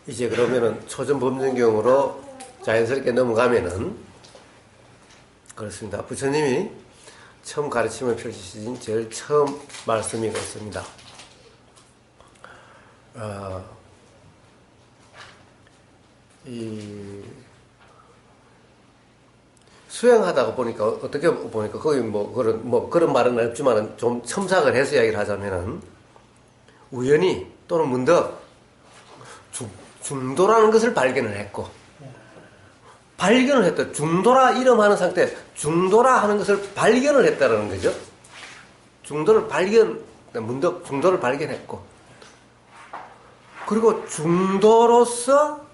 이제 그러면은 초전법륜경으로 자연스럽게 넘어가면은 그렇습니다. 부처님이 처음 가르침을 펼치신 제일 처음 말씀이 그렇습니다. 이 수행하다가 보니까 어떻게 보니까 거기 그런 말은 없지만은 좀 첨삭을 해서 이야기를 하자면은 우연히 또는 문득 중도라는 것을 발견을 했고 발견을 했다. 중도라 이름하는 상태, 중도라 하는 것을 발견을 했다라는 거죠. 문득 중도를 발견했고 그리고 중도로서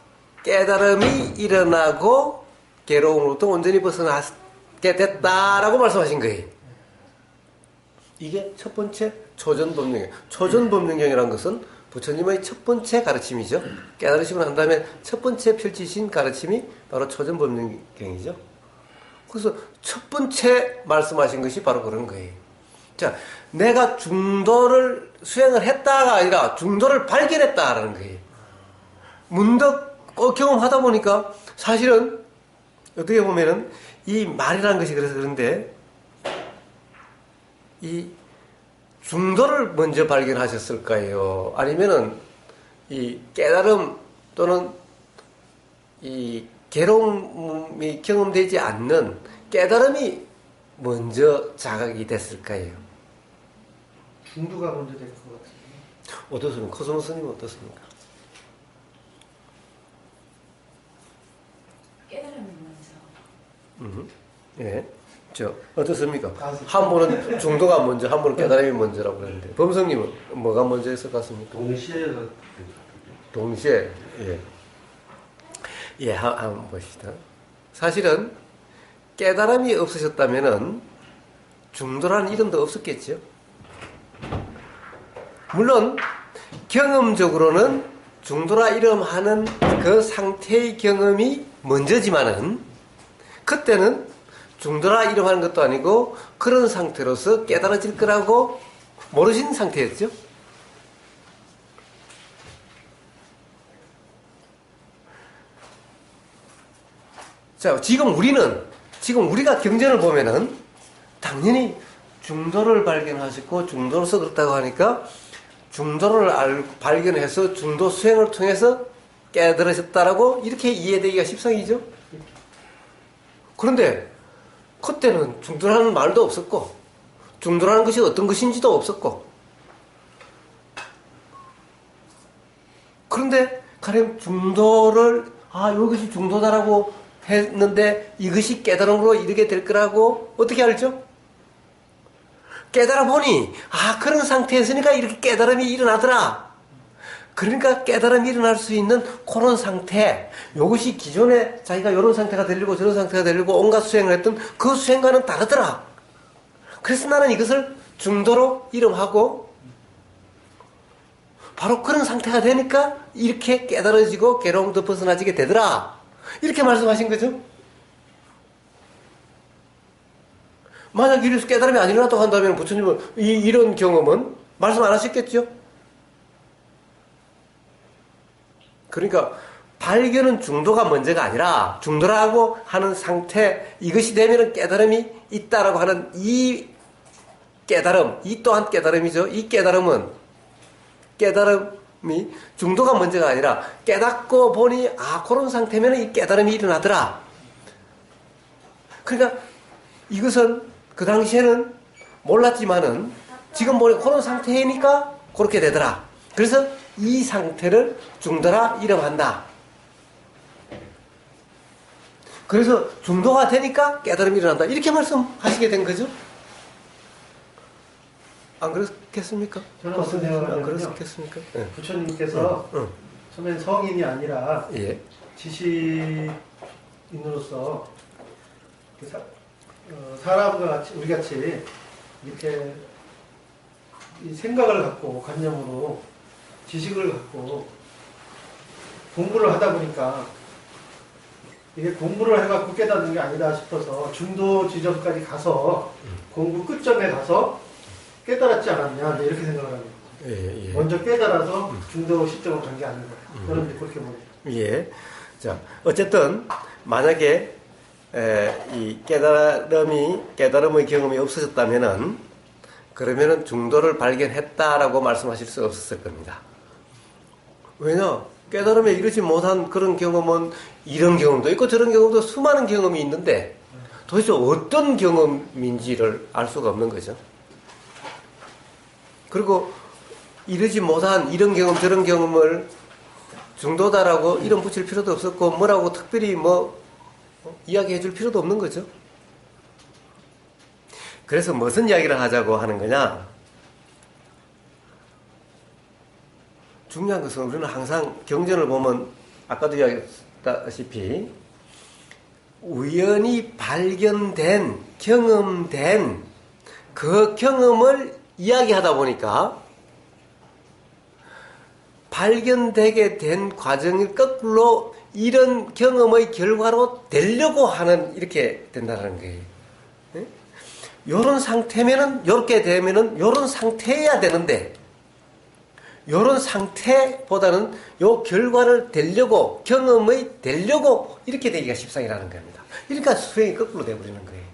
깨달음이 일어나고 괴로움으로부터 온전히 벗어나게 됐다라고 말씀하신 거예요. 이게 첫 번째 초전법륜경. 초전법륜경이라는 것은 부처님의 첫 번째 가르침이죠. 깨달으시고 난 다음에 첫 번째 펼치신 가르침이 바로 초전법륜경이죠. 그래서 첫 번째 말씀하신 것이 바로 그런 거예요. 자, 내가 중도를 수행을 했다가 아니라 중도를 발견했다라는 거예요. 문득 경험하다 보니까 사실은 어떻게 보면은 이 말이라는 것이 그래서 그런데 이 중도를 먼저 발견하셨을까요? 아니면은 이 깨달음 또는 이 괴로움이 경험되지 않는 깨달음이 먼저 자각이 됐을까요? 중도가 먼저 될 것 같아요. 어떻습니까? 코스모스님 어떻습니까? 깨달음이 먼저. 예. 어떻습니까? 한 분은 중도가 먼저, 한 분은 깨달음이 먼저라고 그러는데, 범성님은 뭐가 먼저였을 것 같습니까? 동시에, 예. 예, 한번 보시다. 사실은 깨달음이 없으셨다면은 중도라는 이름도 없었겠죠. 물론, 경험적으로는 중도라 이름하는 그 상태의 경험이 먼저지만은, 그때는 중도라 이름하는 것도 아니고 그런 상태로서 깨달아질 거라고 모르신 상태였죠. 자, 지금 우리가 경전을 보면은 당연히 중도를 발견하셨고 중도로서 그렇다고 하니까 중도를 발견해서 중도 수행을 통해서 깨달으셨다라고 이렇게 이해되기가 십상이죠. 그런데 그때는 중도라는 말도 없었고 중도라는 것이 어떤 것인지도 없었고 그런데 가령 중도를 이것이 중도다라고 했는데 이것이 깨달음으로 이르게 될 거라고 어떻게 알죠? 깨달아 보니 그런 상태였으니까 이렇게 깨달음이 일어나더라. 그러니까 깨달음이 일어날 수 있는 그런 상태, 이것이 기존에 자기가 이런 상태가 되려고 저런 상태가 되려고 온갖 수행을 했던 그 수행과는 다르더라. 그래서 나는 이것을 중도로 이름하고 바로 그런 상태가 되니까 이렇게 깨달아지고 괴로움도 벗어나지게 되더라. 이렇게 말씀하신 거죠. 만약 이래서 깨달음이 안 일어났다고 한다면 부처님은 이런 경험은 말씀 안 하셨겠죠. 그러니까 발견은 중도가 먼저가 아니라 중도라고 하는 상태, 이것이 되면은 깨달음이 있다라고 하는 이 깨달음, 이 또한 깨달음이죠. 이 깨달음이 중도가 먼저가 아니라 깨닫고 보니 그런 상태면은 이 깨달음이 일어나더라. 그러니까 이것은 그 당시에는 몰랐지만은 지금 보니 그런 상태니까 그렇게 되더라. 그래서 이 상태를 중도라 이름한다. 그래서 중도가 되니까 깨달음이 일어난다. 이렇게 말씀하시게 된 거죠. 안 그렇겠습니까? 저는 어떤 생각을 안 하냐면요. 그렇겠습니까? 네. 부처님께서 처음엔 성인이 아니라 예. 지식인으로서 사람과 같이 우리 같이 이렇게 이 생각을 갖고 관념으로 지식을 갖고 공부를 하다 보니까 이게 공부를 해갖고 깨닫는 게 아니다 싶어서 중도 지점까지 가서 공부 끝점에 가서 깨달았지 않았냐 이렇게 생각을 합니다. 예, 예. 먼저 깨달아서 중도 시점을 간 게 아닌가. 저는 이제 그렇게 봅니다. 예. 자, 어쨌든 만약에 이 깨달음의 경험이 없어졌다면은 그러면은 중도를 발견했다라고 말씀하실 수 없었을 겁니다. 왜냐? 깨달음에 이르지 못한 그런 경험은 이런 경험도 있고 저런 경험도 수많은 경험이 있는데 도대체 어떤 경험인지를 알 수가 없는 거죠. 그리고 이르지 못한 이런 경험 저런 경험을 중도다라고 이름 붙일 필요도 없었고 뭐라고 특별히 이야기해 줄 필요도 없는 거죠. 그래서 무슨 이야기를 하자고 하는 거냐? 중요한 것은 우리는 항상 경전을 보면 아까도 이야기했다시피 우연히 발견된 경험된 그 경험을 이야기하다 보니까 발견되게 된 과정을 거꾸로 이런 경험의 결과로 되려고 하는 이렇게 된다는 거예요. 이런 상태면은 이렇게 되면은 이런 상태여야 되는데 이런 상태보다는 요 결과를 되려고 경험의 되려고 이렇게 되기가 십상이라는 겁니다. 그러니까 수행이 거꾸로 돼버리는 거예요.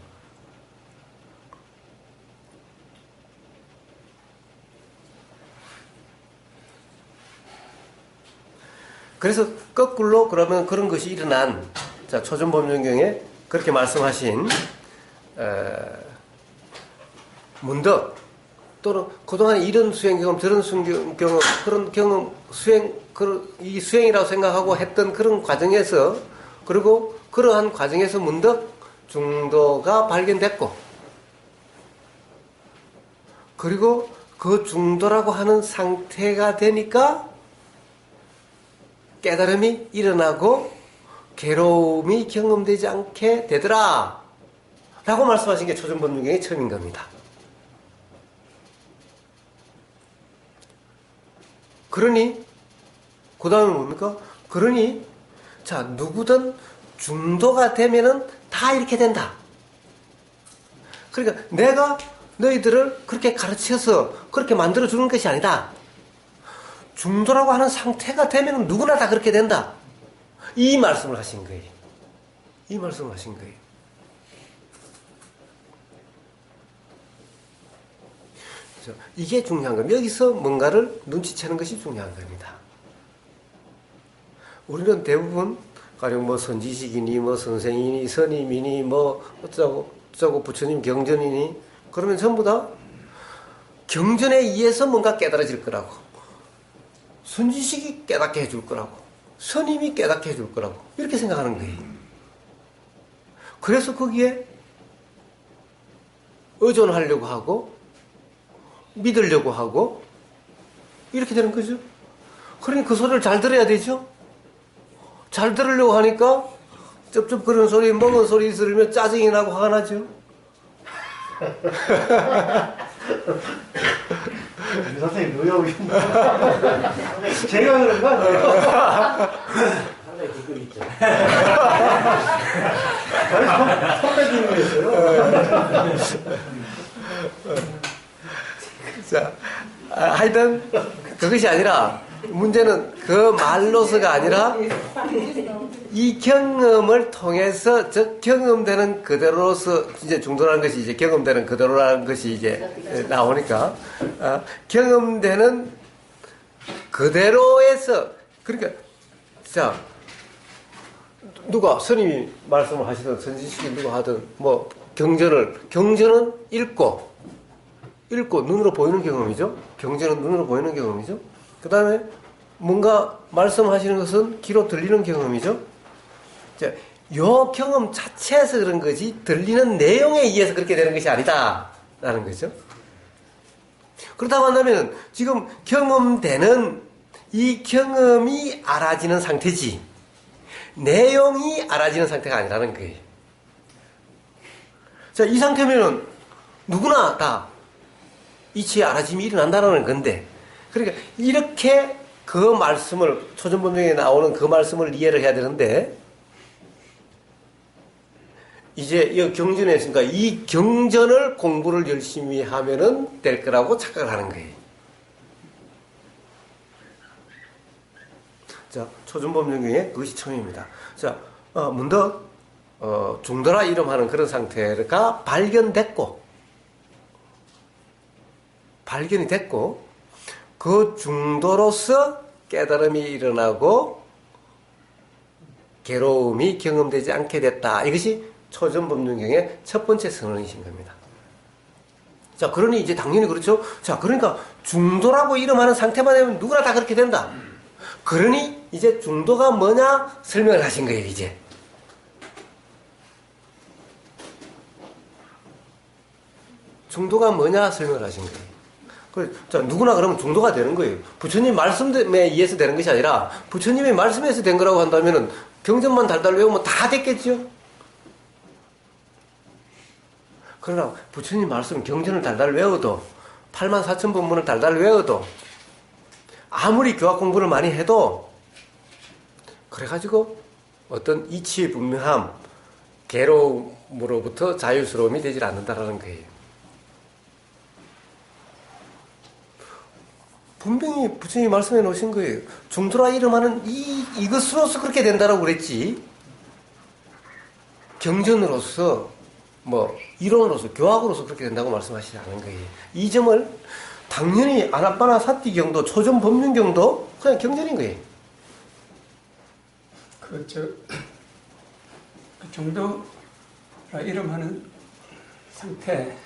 그래서 거꾸로 그러면 그런 것이 일어난 자 초전법륜경에 그렇게 말씀하신 문덕 또는 그동안 이런 수행 경험 저런 수행 경험 그런 경험 이 수행이라고 생각하고 했던 그런 과정에서 그리고 그러한 과정에서 문덕 중도가 발견됐고 그리고 그 중도라고 하는 상태가 되니까 깨달음이 일어나고 괴로움이 경험되지 않게 되더라 라고 말씀하신 게 초전법륜경의 처음인 겁니다. 그러니 그 다음에 뭡니까? 그러니 자 누구든 중도가 되면은 다 이렇게 된다. 그러니까 내가 너희들을 그렇게 가르쳐서 그렇게 만들어주는 것이 아니다. 중도라고 하는 상태가 되면 누구나 다 그렇게 된다. 이 말씀을 하신 거예요. 이 말씀을 하신 거예요. 그래서 이게 중요한 겁니다. 여기서 뭔가를 눈치채는 것이 중요한 겁니다. 우리는 대부분 가령 뭐 선지식이니 뭐 선생이니 선임이니 뭐 어쩌고 부처님 경전이니 그러면 전부 다 경전에 의해서 뭔가 깨달아질 거라고 선지식이 깨닫게 해줄 거라고 선임이 깨닫게 해줄 거라고 이렇게 생각하는 거예요. 그래서 거기에 의존하려고 하고 믿으려고 하고 이렇게 되는 거죠. 그러니 그 소리를 잘 들어야 되죠. 잘 들으려고 하니까 쩝쩝거리는 소리 먹은 소리 들으면 짜증이 나고 화가 나죠. 선생님 노여우신다. 제가 그런 거 아니에요? 상당히 기급이 있죠. 선배님이었어요. 자, 하여튼 그것이 아니라 문제는 그 말로서가 아니라 이 경험을 통해서 즉 경험되는 그대로서 이제 중도라는 것이 이제 경험되는 그대로라는 것이 이제 나오니까 경험되는 그대로에서 그러니까 자 누가 스님이 말씀을 하시든 선지식이 누가 하든 뭐 경전은 읽고 눈으로 보이는 경험이죠. 경전은 눈으로 보이는 경험이죠. 그 다음에 뭔가 말씀하시는 것은 귀로 들리는 경험이죠. 자, 요 경험 자체에서 그런 거지 들리는 내용에 의해서 그렇게 되는 것이 아니다라는 거죠. 그렇다고 한다면 지금 경험되는 이 경험이 알아지는 상태지 내용이 알아지는 상태가 아니라는 거예요. 자, 이 상태면은 누구나 다 이치의 알아짐이 일어난다는 건데 그러니까 이렇게 그 말씀을 초전법령에 나오는 그 말씀을 이해를 해야 되는데 이제 이 경전에 있으니까 이 경전을 공부를 열심히 하면은 될 거라고 착각을 하는 거예요. 자, 초전법륜경에 그것이 처음입니다. 자, 문득 중도라 이름하는 그런 상태가 발견이 됐고 그 중도로서 깨달음이 일어나고 괴로움이 경험되지 않게 됐다. 이것이 초전법륜경의 첫 번째 선언이신 겁니다. 자, 그러니 이제 당연히 그렇죠. 자, 그러니까 중도라고 이름하는 상태만 되면 누구나 다 그렇게 된다. 그러니 이제 중도가 뭐냐 설명을 하신 거예요, 이제. 중도가 뭐냐 설명을 하신 거예요. 자, 누구나 그러면 중도가 되는 거예요. 부처님 말씀에 의해서 되는 것이 아니라 부처님의 말씀에서 된 거라고 한다면은 경전만 달달 외우면 다 됐겠죠? 그러나 부처님 말씀 경전을 달달 외워도 84,000번문을 달달 외워도 아무리 교학 공부를 많이 해도 그래가지고 어떤 이치의 분명함, 괴로움으로부터 자유스러움이 되질 않는다라는 거예요. 분명히 부처님이 말씀해 놓으신 거예요. 중도라 이름하는 이것으로서 그렇게 된다라고 그랬지. 경전으로서 이론으로서 교학으로서 그렇게 된다고 말씀하시지 않은 거예요. 이 점을 당연히 아나빠나 사띠경도 초전법륜경도 그냥 경전인 거예요. 그 중도라 이름하는 상태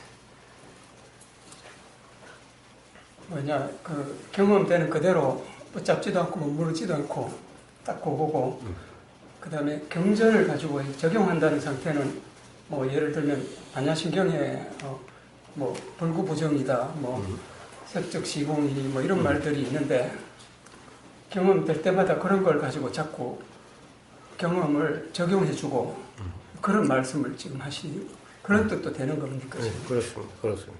그 경험되는 그대로 붙잡지도 않고 머무르지도 않고 딱 그거고 그 다음에 경전을 가지고 적용한다는 상태는 예를 들면 반야신경에 불구부정이다 색적 시공이 이런 말들이 있는데 경험될 때마다 그런 걸 가지고 자꾸 경험을 적용해주고 그런 말씀을 지금 하시는 그런 뜻도 되는 겁니까? 네, 그렇습니다.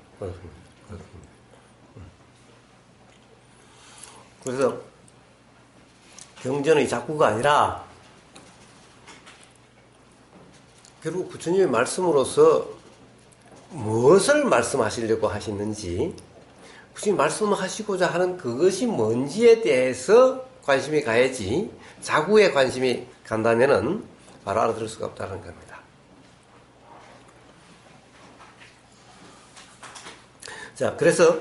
그래서 경전의 작구가 아니라 결국 부처님의 말씀으로서 무엇을 말씀하시려고 하시는지 부처님 말씀하시고자 하는 그것이 뭔지에 대해서 관심이 가야지 자구에 관심이 간다면은 바로 알아들을 수가 없다는 겁니다. 자, 그래서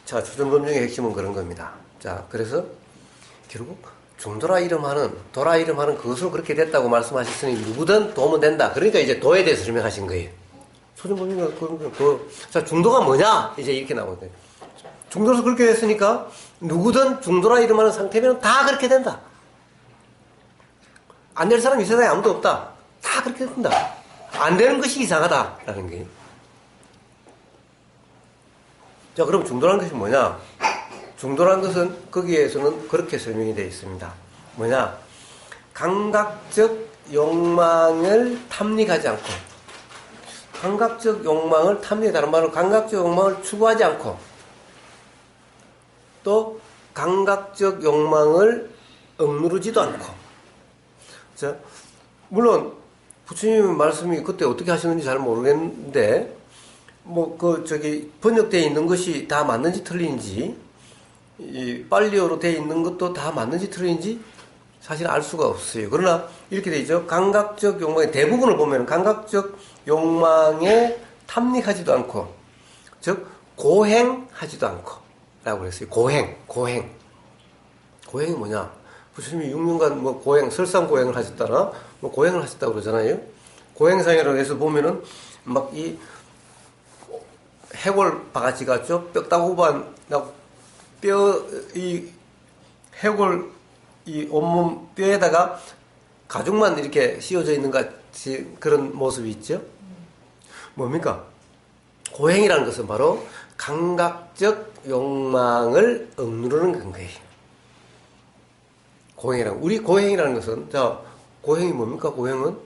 초전법륜의 핵심은 그런 겁니다. 자, 그래서 결국 중도라 이름하는 도라 이름하는 그것으로 그렇게 됐다고 말씀하셨으니 누구든 도면 된다. 그러니까 이제 도에 대해서 설명하신 거예요. 초전법륜 자, 중도가 뭐냐? 이제 이렇게 나오거든요. 중도로서 그렇게 됐으니까 누구든 중도라 이름하는 상태면 다 그렇게 된다. 안 될 사람 이 세상에 아무도 없다. 다 그렇게 된다. 안 되는 것이 이상하다라는 거예요. 자, 그럼 중도라는 것이 뭐냐? 중도라는 것은 거기에서는 그렇게 설명이 되어 있습니다. 뭐냐? 감각적 욕망을 탐닉하지 않고 감각적 욕망을 다른 말로 감각적 욕망을 추구하지 않고 또 감각적 욕망을 억누르지도 않고 자, 물론 부처님의 말씀이 그때 어떻게 하시는지 잘 모르겠는데 번역되어 있는 것이 다 맞는지 틀린지 이 빨리어로 되어 있는 것도 다 맞는지 틀린지 사실 알 수가 없어요. 그러나 이렇게 되어 있죠. 감각적 욕망의 대부분을 보면 감각적 욕망에 탐닉하지도 않고 즉 고행하지도 않고 라고 그랬어요. 고행이 뭐냐? 부처님이 6년간 고행, 설상고행을 하셨다나 고행을 하셨다고 그러잖아요. 고행상이라고 해서 보면은 이 해골 바가지 같죠? 뼈다구반 해골 온몸 뼈에다가 가죽만 이렇게 씌워져 있는 것 같이 그런 모습이 있죠? 뭡니까? 고행이라는 것은 바로 감각적 욕망을 억누르는 거예요. 우리 고행이라는 것은, 고행이 뭡니까? 고행은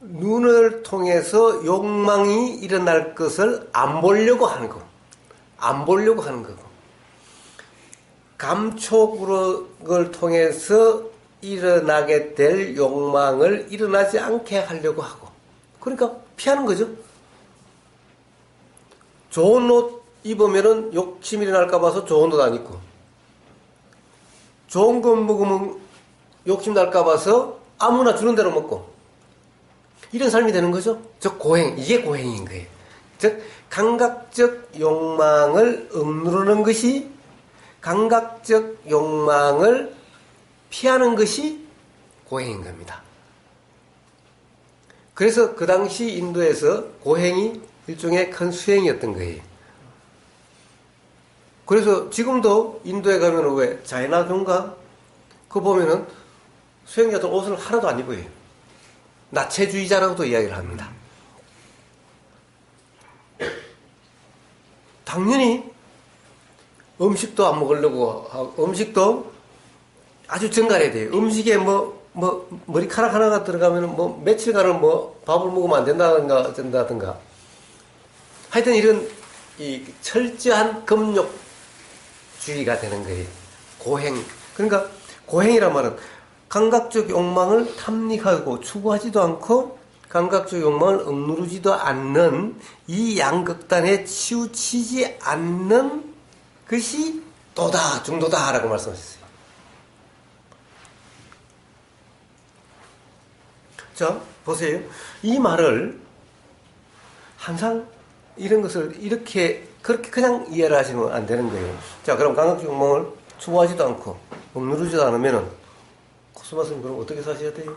눈을 통해서 욕망이 일어날 것을 안 보려고 하는 거. 안 보려고 하는 거고. 감촉을 통해서 일어나게 될 욕망을 일어나지 않게 하려고 하고. 그러니까 피하는 거죠. 좋은 옷 입으면은 욕심이 일어날까 봐서 좋은 옷 안 입고. 좋은 거 먹으면 욕심 날까 봐서 아무나 주는 대로 먹고 이런 삶이 되는 거죠. 즉 고행, 이게 고행인 거예요. 즉 감각적 욕망을 억누르는 것이, 감각적 욕망을 피하는 것이 고행인 겁니다. 그래서 그 당시 인도에서 고행이 일종의 큰 수행이었던 거예요. 그래서 지금도 인도에 가면 왜 자이나교인가? 그거 보면은 수행 같은 옷을 하나도 안 입어요. 나체주의자라고도 이야기를 합니다. 당연히 음식도 안 먹으려고 하고, 음식도 아주 정갈해야 돼요. 음식에 머리카락 하나가 들어가면 며칠간은 밥을 먹으면 안 된다든가. 하여튼 이런 이 철저한 금욕주의가 되는 거예요. 고행. 그러니까 고행이란 말은 감각적 욕망을 탐닉하고 추구하지도 않고 감각적 욕망을 억누르지도 않는 이 양극단에 치우치지 않는 것이 도다, 중도다라고 말씀하셨어요. 자, 보세요. 이 말을 항상 이런 것을 그렇게 그냥 이해를 하시면 안 되는 거예요. 자, 그럼 감각적 욕망을 추구하지도 않고 억누르지도 않으면은 코스마스님 그럼 어떻게 사셔야 돼요?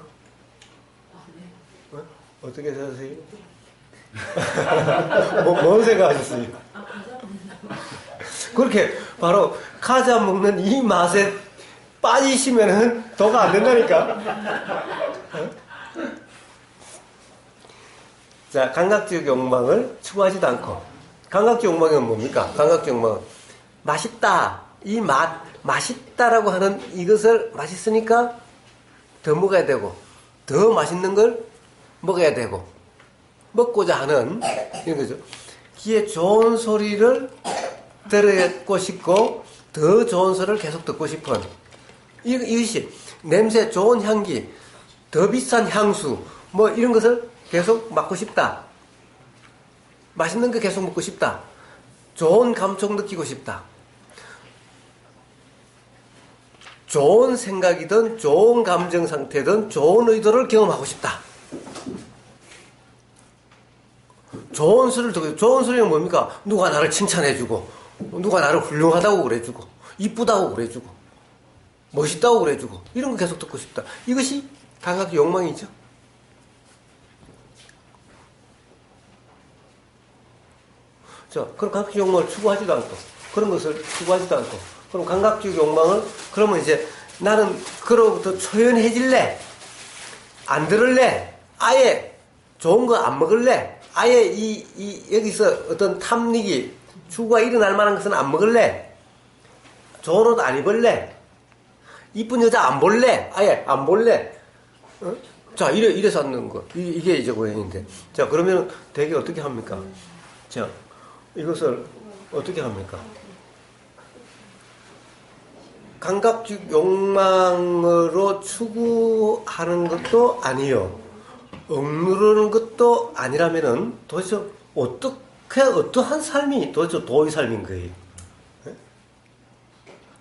어떻게 사세요? 뭔 생각하셨어요? 그렇게 바로 과자 먹는 이 맛에 빠지시면은 도가 안 된다니까. 자, 감각적 욕망을 추구하지도 않고. 감각적 욕망은 뭡니까? 감각적 욕망은 맛있다. 이 맛있다라고 하는 이것을 맛있으니까 더 먹어야 되고, 더 맛있는 걸 먹어야 되고, 먹고자 하는 이런 거죠. 귀에 좋은 소리를 들었고 싶고, 더 좋은 소리를 계속 듣고 싶은 이것이 냄새, 좋은 향기, 더 비싼 향수, 이런 것을 계속 맡고 싶다. 맛있는 거 계속 먹고 싶다. 좋은 감촉 느끼고 싶다. 좋은 생각이든 좋은 감정 상태든 좋은 의도를 경험하고 싶다. 좋은 소리를 듣고, 좋은 소리는 뭡니까? 누가 나를 칭찬해주고, 누가 나를 훌륭하다고 그래주고, 이쁘다고 그래주고, 멋있다고 그래주고, 이런 거 계속 듣고 싶다. 이것이 감각적 욕망이죠. 자, 그럼 감각적 욕망을 추구하지도 않고, 그런 것을 추구하지도 않고, 그럼 감각적 욕망을, 그러면 이제 나는 그로부터 초연해질래? 안 들을래? 아예 좋은 거 안 먹을래? 아예 여기서 어떤 탐닉이, 추구가 일어날 만한 것은 안 먹을래? 좋은 옷 안 입을래? 이쁜 여자 안 볼래? 아예 안 볼래? 어? 자, 이래서 하는 거. 이게 이제 고행인데. 자, 그러면 대개 어떻게 합니까? 자, 이것을 어떻게 합니까? 감각적 욕망으로 추구하는 것도 아니요. 억누르는 것도 아니라면은 도대체 어떠한 삶이 도대체 도의 삶인 거예요? 네?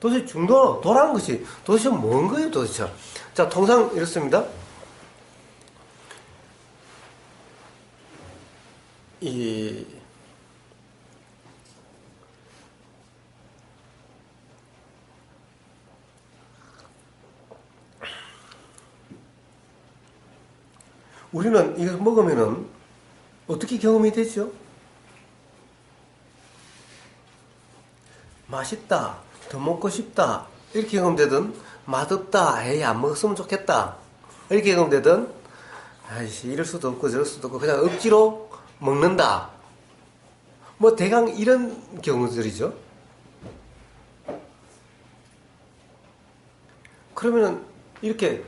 도대체 도라는 것이 도대체 뭔 거예요, 도대체? 자, 통상 이렇습니다. 우리는 이걸 먹으면은 어떻게 경험이 되죠? 맛있다, 더 먹고 싶다, 이렇게 경험되든, 맛없다, 에이, 안 먹었으면 좋겠다, 이렇게 경험되든, 아이씨, 이럴 수도 없고 저럴 수도 없고, 그냥 억지로 먹는다. 대강 이런 경우들이죠. 그러면은, 이렇게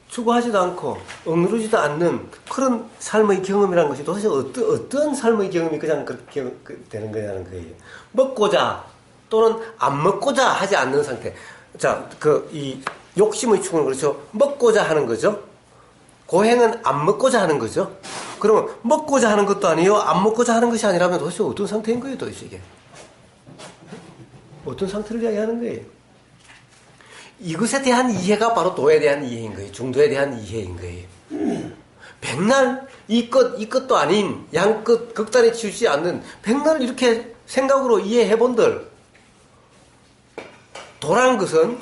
추구하지도 않고 억누르지도 않는 그런 삶의 경험이라는 것이 도대체 어떤 삶의 경험이 그냥 그렇게 되는 거냐는 거예요. 먹고자 또는 안 먹고자 하지 않는 상태. 자, 이 욕심의 추구는 그렇죠. 먹고자 하는 거죠. 고행은 안 먹고자 하는 거죠. 그러면 먹고자 하는 것도 아니요, 안 먹고자 하는 것이 아니라면 도대체 어떤 상태인 거예요, 도대체 이게? 어떤 상태를 이야기하는 거예요? 이것에 대한 이해가 바로 도에 대한 이해인 거예요. 중도에 대한 이해인 거예요. 백날 이 것도 아닌 양끝 극단에 치우지 않는 백날 이렇게 생각으로 이해해 본들 도라는 것은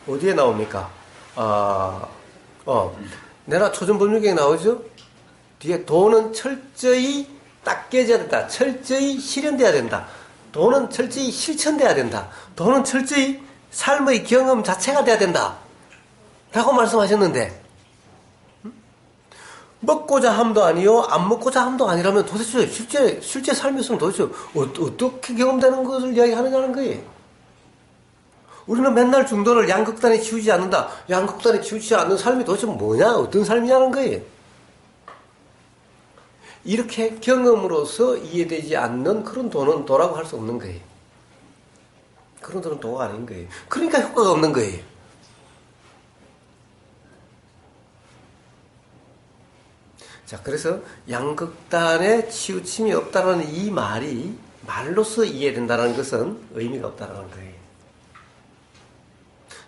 어디에 나옵니까? 내가 초전법률경에 나오죠? 뒤에 도는 철저히 딱 깨져야 된다. 철저히 실현돼야 된다. 도는 철저히 실천돼야 된다. 도는 철저히 삶의 경험 자체가 돼야 된다. 라고 말씀하셨는데 먹고자 함도 아니요 안 먹고자 함도 아니라면 도대체 실제 삶에서는 도대체 어떻게 경험되는 것을 이야기하느냐는 거예요. 우리는 맨날 중도를 양극단에 치우지 않는다. 양극단에 치우지 않는 삶이 도대체 뭐냐? 어떤 삶이냐는 거예요. 이렇게 경험으로서 이해되지 않는 그런 도는 도라고 할 수 없는 거예요. 그런 도는 도가 아닌 거예요. 그러니까 효과가 없는 거예요. 자, 그래서 양극단에 치우침이 없다는 이 말이 말로서 이해된다는 것은 의미가 없다는 거예요.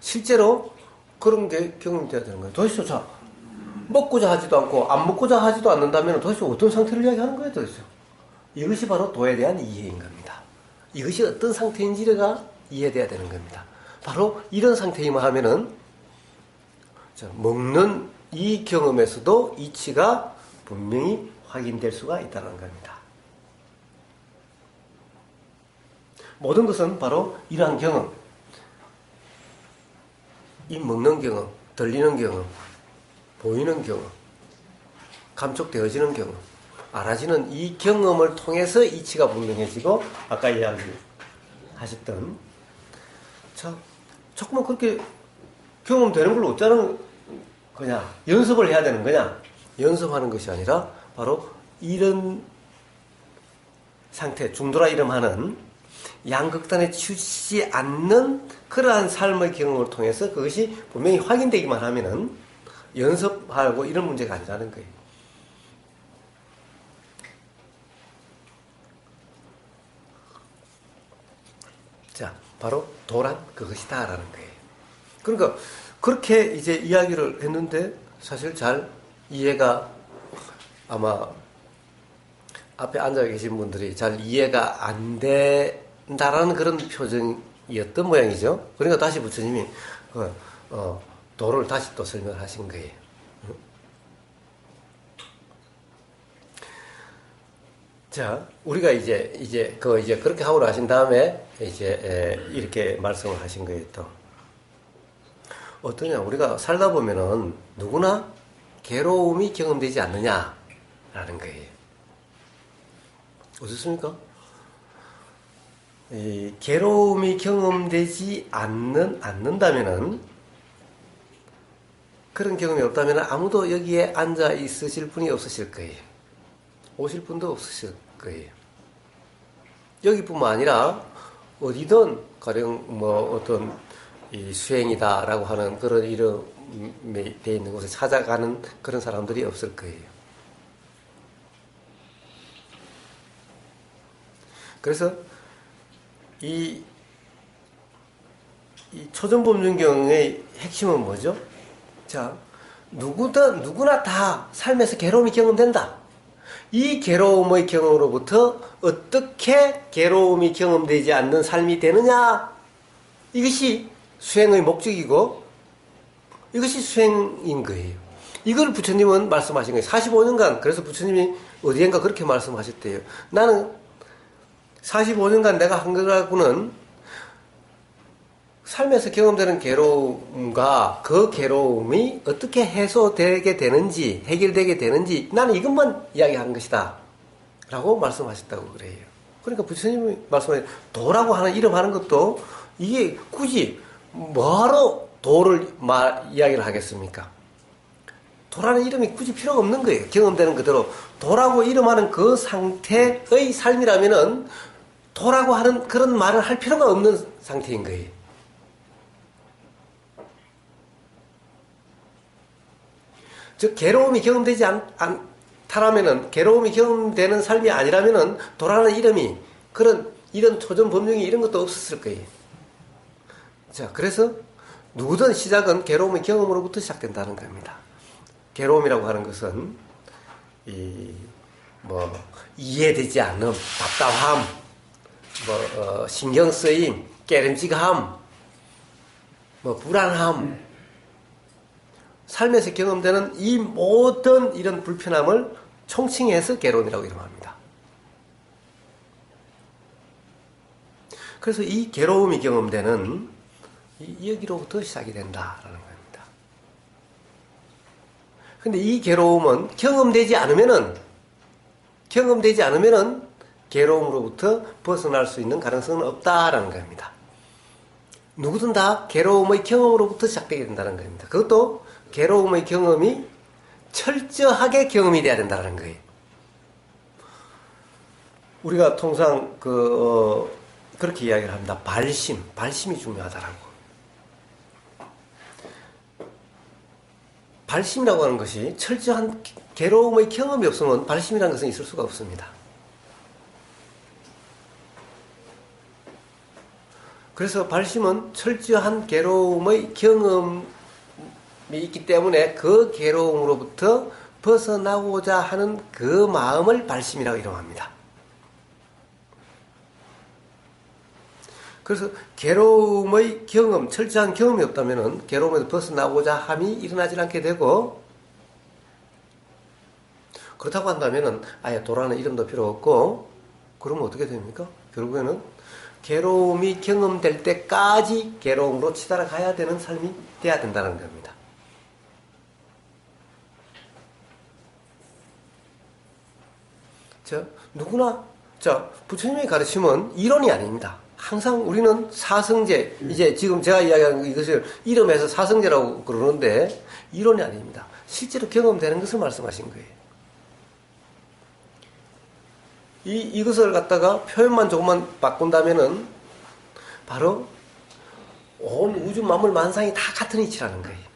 실제로 그런 게 경험돼야 되는 거예요. 도대체 자, 먹고자 하지도 않고 안 먹고자 하지도 않는다면 도대체 어떤 상태를 이야기하는 거예요, 도대체? 이것이 바로 도에 대한 이해인 겁니다. 이것이 어떤 상태인지가 이해돼야 되는 겁니다. 바로 이런 상태이면 하면은 자, 먹는 이 경험에서도 이치가 분명히 확인될 수가 있다는 겁니다. 모든 것은 바로 이러한 경험, 이 먹는 경험, 들리는 경험, 보이는 경험, 감촉되어지는 경험, 알아지는 이 경험을 통해서 이치가 분명해지고 아까 이야기하셨던 자, 조금만 그렇게 경험되는 걸 어쩌는 거냐? 연습을 해야 되는 거냐? 연습하는 것이 아니라 바로 이런 상태, 중도라 이름하는 양극단에 치우치지 않는 그러한 삶의 경험을 통해서 그것이 분명히 확인되기만 하면은 연습하고 이런 문제가 아니라는 거예요. 자, 바로 도란 그것이다라는 거예요. 그러니까 그렇게 이제 이야기를 했는데 사실 잘 이해가 아마 앞에 앉아 계신 분들이 잘 이해가 안 된다라는 그런 표정이었던 모양이죠. 그러니까 다시 부처님이 도를 다시 또 설명하신 거예요. 자, 우리가 이제 그렇게 하고 나신 다음에 이렇게 말씀을 하신 거예요. 또 어떠냐? 우리가 살다 보면은 누구나 괴로움이 경험되지 않느냐라는 거예요. 어떻습니까? 이 괴로움이 경험되지 않는다면은 그런 경험이 없다면 아무도 여기에 앉아 있으실 분이 없으실 거예요. 오실 분도 없으실 거예요. 여기뿐만 아니라 어디든 가령 뭐 어떤 이 수행이다라고 하는 그런 이름이 되어 있는 곳에 찾아가는 그런 사람들이 없을 거예요. 그래서 이 초전법륜경의 핵심은 뭐죠? 자, 누구나 다 삶에서 괴로움이 경험된다. 이 괴로움의 경험으로부터 어떻게 괴로움이 경험되지 않는 삶이 되느냐? 이것이 수행의 목적이고 이것이 수행인 거예요. 이걸 부처님은 말씀하신 거예요. 45년간 그래서 부처님이 어디엔가 그렇게 말씀하셨대요. 나는 45년간 내가 한 거라고는 삶에서 경험되는 괴로움과 그 괴로움이 어떻게 해소되게 되는지 해결되게 되는지 나는 이것만 이야기하는 것이다 라고 말씀하셨다고 그래요. 그러니까 부처님이 말씀하신 도라고 하는 이름 하는 것도 이게 굳이 뭐하러 도를 이야기를 하겠습니까? 도라는 이름이 굳이 필요가 없는 거예요. 경험되는 그대로 도라고 이름하는 그 상태의 삶이라면은 도라고 하는 그런 말을 할 필요가 없는 상태인 거예요. 즉 괴로움이 경험되지 않다라면은 괴로움이 경험되는 삶이 아니라면은 도라는 이름이 이런 초전 법령이 이런 것도 없었을 거예요. 자, 그래서 누구든 시작은 괴로움의 경험으로부터 시작된다는 겁니다. 괴로움이라고 하는 것은 이해되지 않음, 답답함, 신경 쓰임, 깨름직함, 불안함, 삶에서 경험되는 이 모든 이런 불편함을 총칭해서 괴로움이라고 이름합니다. 그래서 이 괴로움이 경험되는 여기로부터 시작이 된다라는 겁니다. 근데 이 괴로움은 경험되지 않으면은 괴로움으로부터 벗어날 수 있는 가능성은 없다라는 겁니다. 누구든 다 괴로움의 경험으로부터 시작되게 된다는 겁니다. 그것도 괴로움의 경험이 철저하게 경험이 돼야 된다는 거예요. 우리가 통상 그렇게 이야기를 합니다. 발심이 중요하다라고. 발심이라고 하는 것이 철저한 괴로움의 경험이 없으면 발심이라는 것은 있을 수가 없습니다. 그래서 발심은 철저한 괴로움의 경험이 있기 때문에 그 괴로움으로부터 벗어나고자 하는 그 마음을 발심이라고 이름합니다. 그래서 괴로움의 경험, 철저한 경험이 없다면 괴로움에서 벗어나고자 함이 일어나지 않게 되고, 그렇다고 한다면 아예 도라는 이름도 필요 없고, 그러면 어떻게 됩니까? 결국에는 괴로움이 경험될 때까지 괴로움으로 치달아 가야 되는 삶이 돼야 된다는 겁니다. 누구나 부처님의 가르침은 이론이 아닙니다. 항상 우리는 사성제, 이제 지금 제가 이야기하는 이것을 이름에서 사성제라고 그러는데 이론이 아닙니다. 실제로 경험되는 것을 말씀하신 거예요. 이것을 갖다가 표현만 조금만 바꾼다면은 바로 온 우주 만물 만상이 다 같은 이치라는 거예요.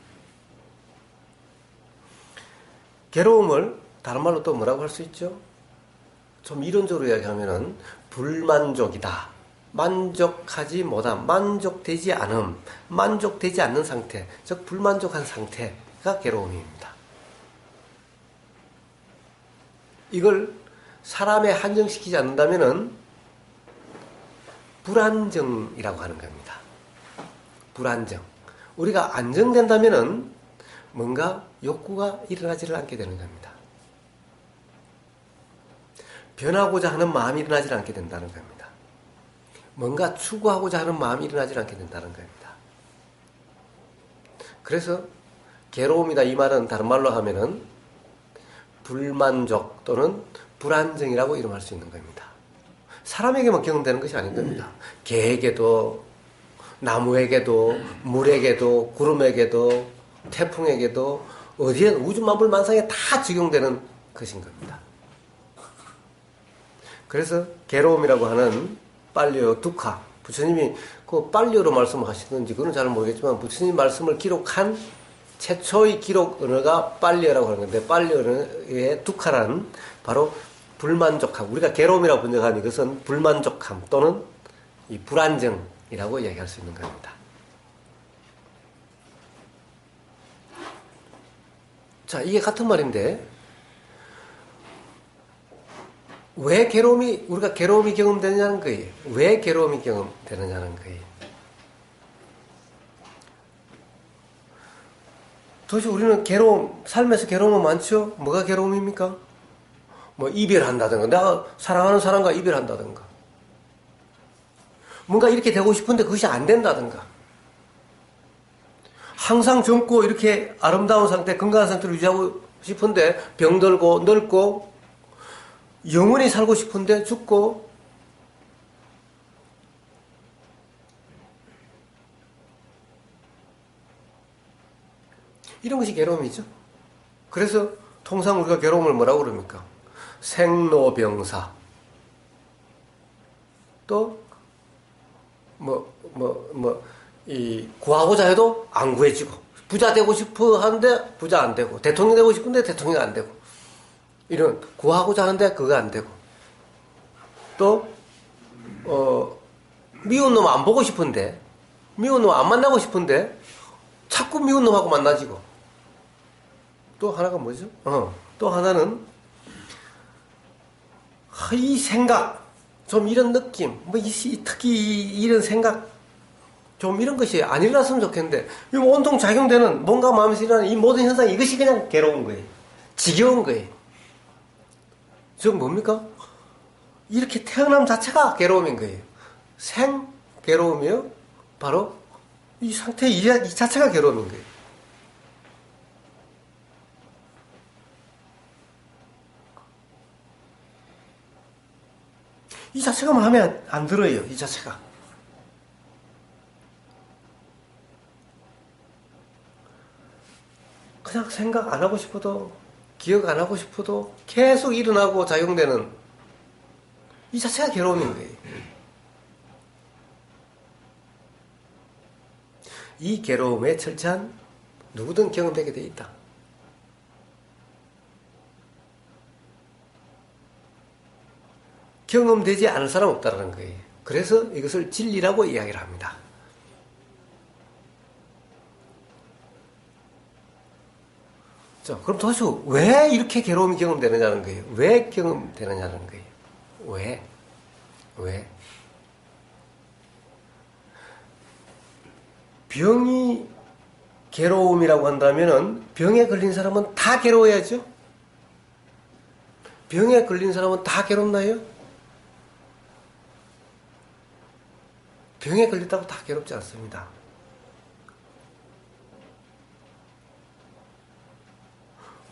괴로움을 다른 말로 또 뭐라고 할 수 있죠? 좀 이론적으로 이야기하면은 불만족이다. 만족하지 못함, 만족되지 않음, 만족되지 않는 상태, 즉 불만족한 상태가 괴로움입니다. 이걸 사람에 한정시키지 않는다면은 불안정이라고 하는 겁니다. 불안정. 우리가 안정된다면은 뭔가 욕구가 일어나지를 않게 되는 겁니다. 변하고자 하는 마음이 일어나지 않게 된다는 겁니다. 뭔가 추구하고자 하는 마음이 일어나지 않게 된다는 겁니다. 그래서 괴로움이다 이 말은 다른 말로 하면은 불만족 또는 불안정이라고 이름할 수 있는 겁니다. 사람에게만 경험되는 것이 아닌 겁니다. 개에게도, 나무에게도, 물에게도, 구름에게도, 태풍에게도, 어디에 우주 만물 만상에 다 적용되는 것인 겁니다. 그래서 괴로움이라고 하는 빨리오 두카, 부처님이 그 빨리오로 말씀하시는지 그건 잘 모르겠지만 부처님 말씀을 기록한 최초의 기록 언어가 빨리오라고 하는 건데, 빨리오의 두카라는 바로 불만족함, 우리가 괴로움이라고 번역한 이것은 불만족함 또는 이 불안정이라고 이야기할 수 있는 겁니다. 자, 이게 같은 말인데 왜 우리가 괴로움이 경험되느냐는 거예요. 왜 괴로움이 경험되느냐는 거예요. 도대체 우리는 삶에서 괴로움은 많죠? 뭐가 괴로움입니까? 이별한다든가, 내가 사랑하는 사람과 이별한다든가, 뭔가 이렇게 되고 싶은데 그것이 안 된다든가, 항상 젊고 이렇게 아름다운 상태, 건강한 상태를 유지하고 싶은데 병들고 늙고, 영원히 살고 싶은데 죽고, 이런 것이 괴로움이죠. 그래서 통상 우리가 괴로움을 뭐라고 그럽니까? 생로병사, 또 구하고자 해도 안 구해지고, 부자 되고 싶어 하는데 부자 안 되고, 대통령 되고 싶은데 대통령 안 되고, 이런 구하고자 하는데 그거 안 되고, 또 미운 놈 안 보고 싶은데, 미운 놈 안 만나고 싶은데 자꾸 미운 놈하고 만나지고. 또 하나가 뭐죠? 또 하나는 이 생각, 좀 이런 느낌, 특히 이런 생각, 좀 이런 것이 안 일어났으면 좋겠는데, 이 온통 작용되는 뭔가 마음에서 일어나는 이 모든 현상, 이것이 그냥 괴로운 거예요. 지겨운 거예요. 즉 뭡니까? 이렇게 태어남 자체가 괴로움인 거예요. 괴로움이요? 바로 이 상태 이 자체가 괴로움인 거예요. 이 자체가 마음에 안 들어요. 이 자체가. 그냥 생각 안 하고 싶어도, 기억 안 하고 싶어도 계속 일어나고 작용되는 이 자체가 괴로움인 거예요. 이 괴로움에 철저한 누구든 경험되게 돼 있다. 경험되지 않을 사람 없다는 거예요. 그래서 이것을 진리라고 이야기를 합니다. 자, 그럼 도대체 왜 이렇게 괴로움이 경험되느냐는 거예요. 왜 경험되느냐는 거예요. 왜? 병이 괴로움이라고 한다면은 병에 걸린 사람은 다 괴로워야죠? 병에 걸린 사람은 다 괴롭나요? 병에 걸렸다고 다 괴롭지 않습니다.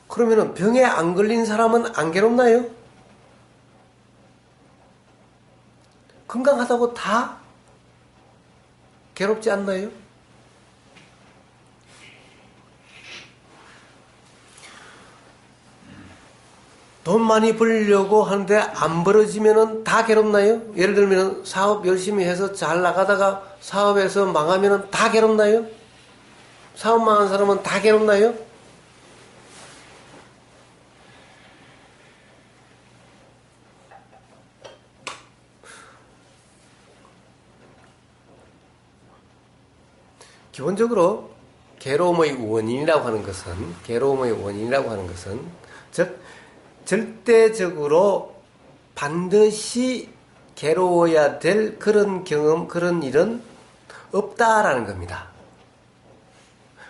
그러면은 병에 안 걸린 사람은 안 괴롭나요? 건강하다고 다 괴롭지 않나요? 돈 많이 벌려고 하는데 안 벌어지면은 다 괴롭나요? 예를 들면 사업 열심히 해서 잘 나가다가 사업에서 망하면은 다 괴롭나요? 사업 망한 사람은 다 괴롭나요? 기본적으로 괴로움의 원인이라고 하는 것은 즉 절대적으로 반드시 괴로워야 될 그런 경험, 그런 일은 없다라는 겁니다.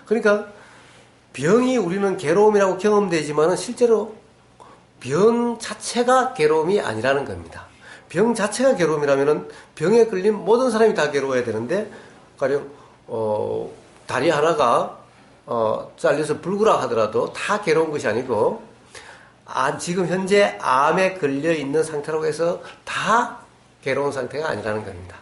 그러니까 병이 우리는 괴로움이라고 경험되지만 실제로 병 자체가 괴로움이 아니라는 겁니다. 병 자체가 괴로움이라면 병에 걸린 모든 사람이 다 괴로워야 되는데 가령 다리 하나가 잘려서 불구라 하더라도 다 괴로운 것이 아니고 지금 현재 암에 걸려 있는 상태라고 해서 다 괴로운 상태가 아니라는 겁니다.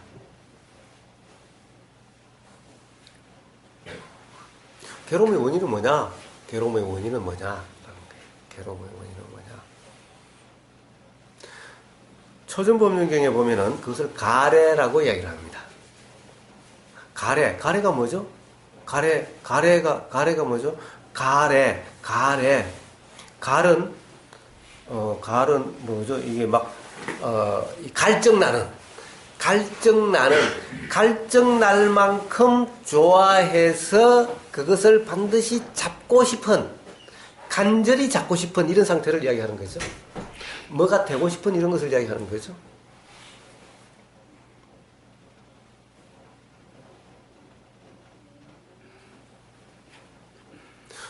괴로움의 원인은 뭐냐? 괴로움의 원인은 뭐냐? 초전법륜경에 보면은 그것을 가래라고 이야기를 합니다. 가래가 뭐죠? 가래가 뭐죠? 갈은 뭐죠? 이게 갈증날 만큼 좋아해서 그것을 반드시 잡고 싶은, 간절히 잡고 싶은 이런 상태를 이야기하는 거죠. 뭐가 되고 싶은 이런 것을 이야기하는 거죠.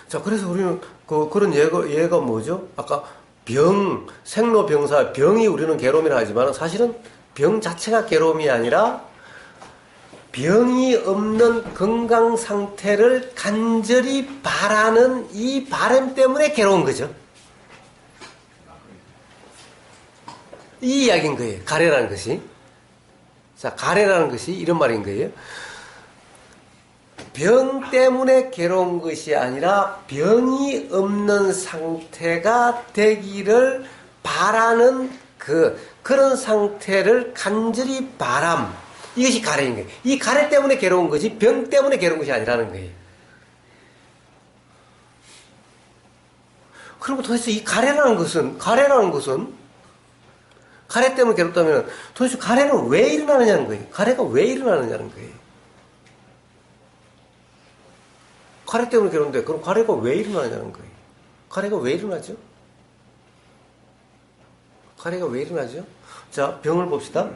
자, 그래서 우리는 그런 예가 뭐죠? 아까 생로병사, 병이 우리는 괴로움이라 하지만 사실은 병 자체가 괴로움이 아니라 병이 없는 건강 상태를 간절히 바라는 이 바람 때문에 괴로운 거죠. 이 이야기인 거예요. 가래라는 것이. 자, 가래라는 것이 이런 말인 거예요. 병 때문에 괴로운 것이 아니라 병이 없는 상태가 되기를 바라는 그런 상태를 간절히 이것이 가래인 거예요. 이 가래 때문에 괴로운 것이 병 때문에 괴로운 것이 아니라는 거예요. 그리고 도대체 이 가래 때문에 괴롭다면 도대체 가래는 왜 일어나느냐는 거예요. 가래가 왜 일어나느냐는 거예요. 가래 때문에 괴로운데 그럼 가래가 왜 일어나냐는 거예요. 가래가 왜 일어나죠? 가래가 왜 일어나죠? 자, 병을 봅시다.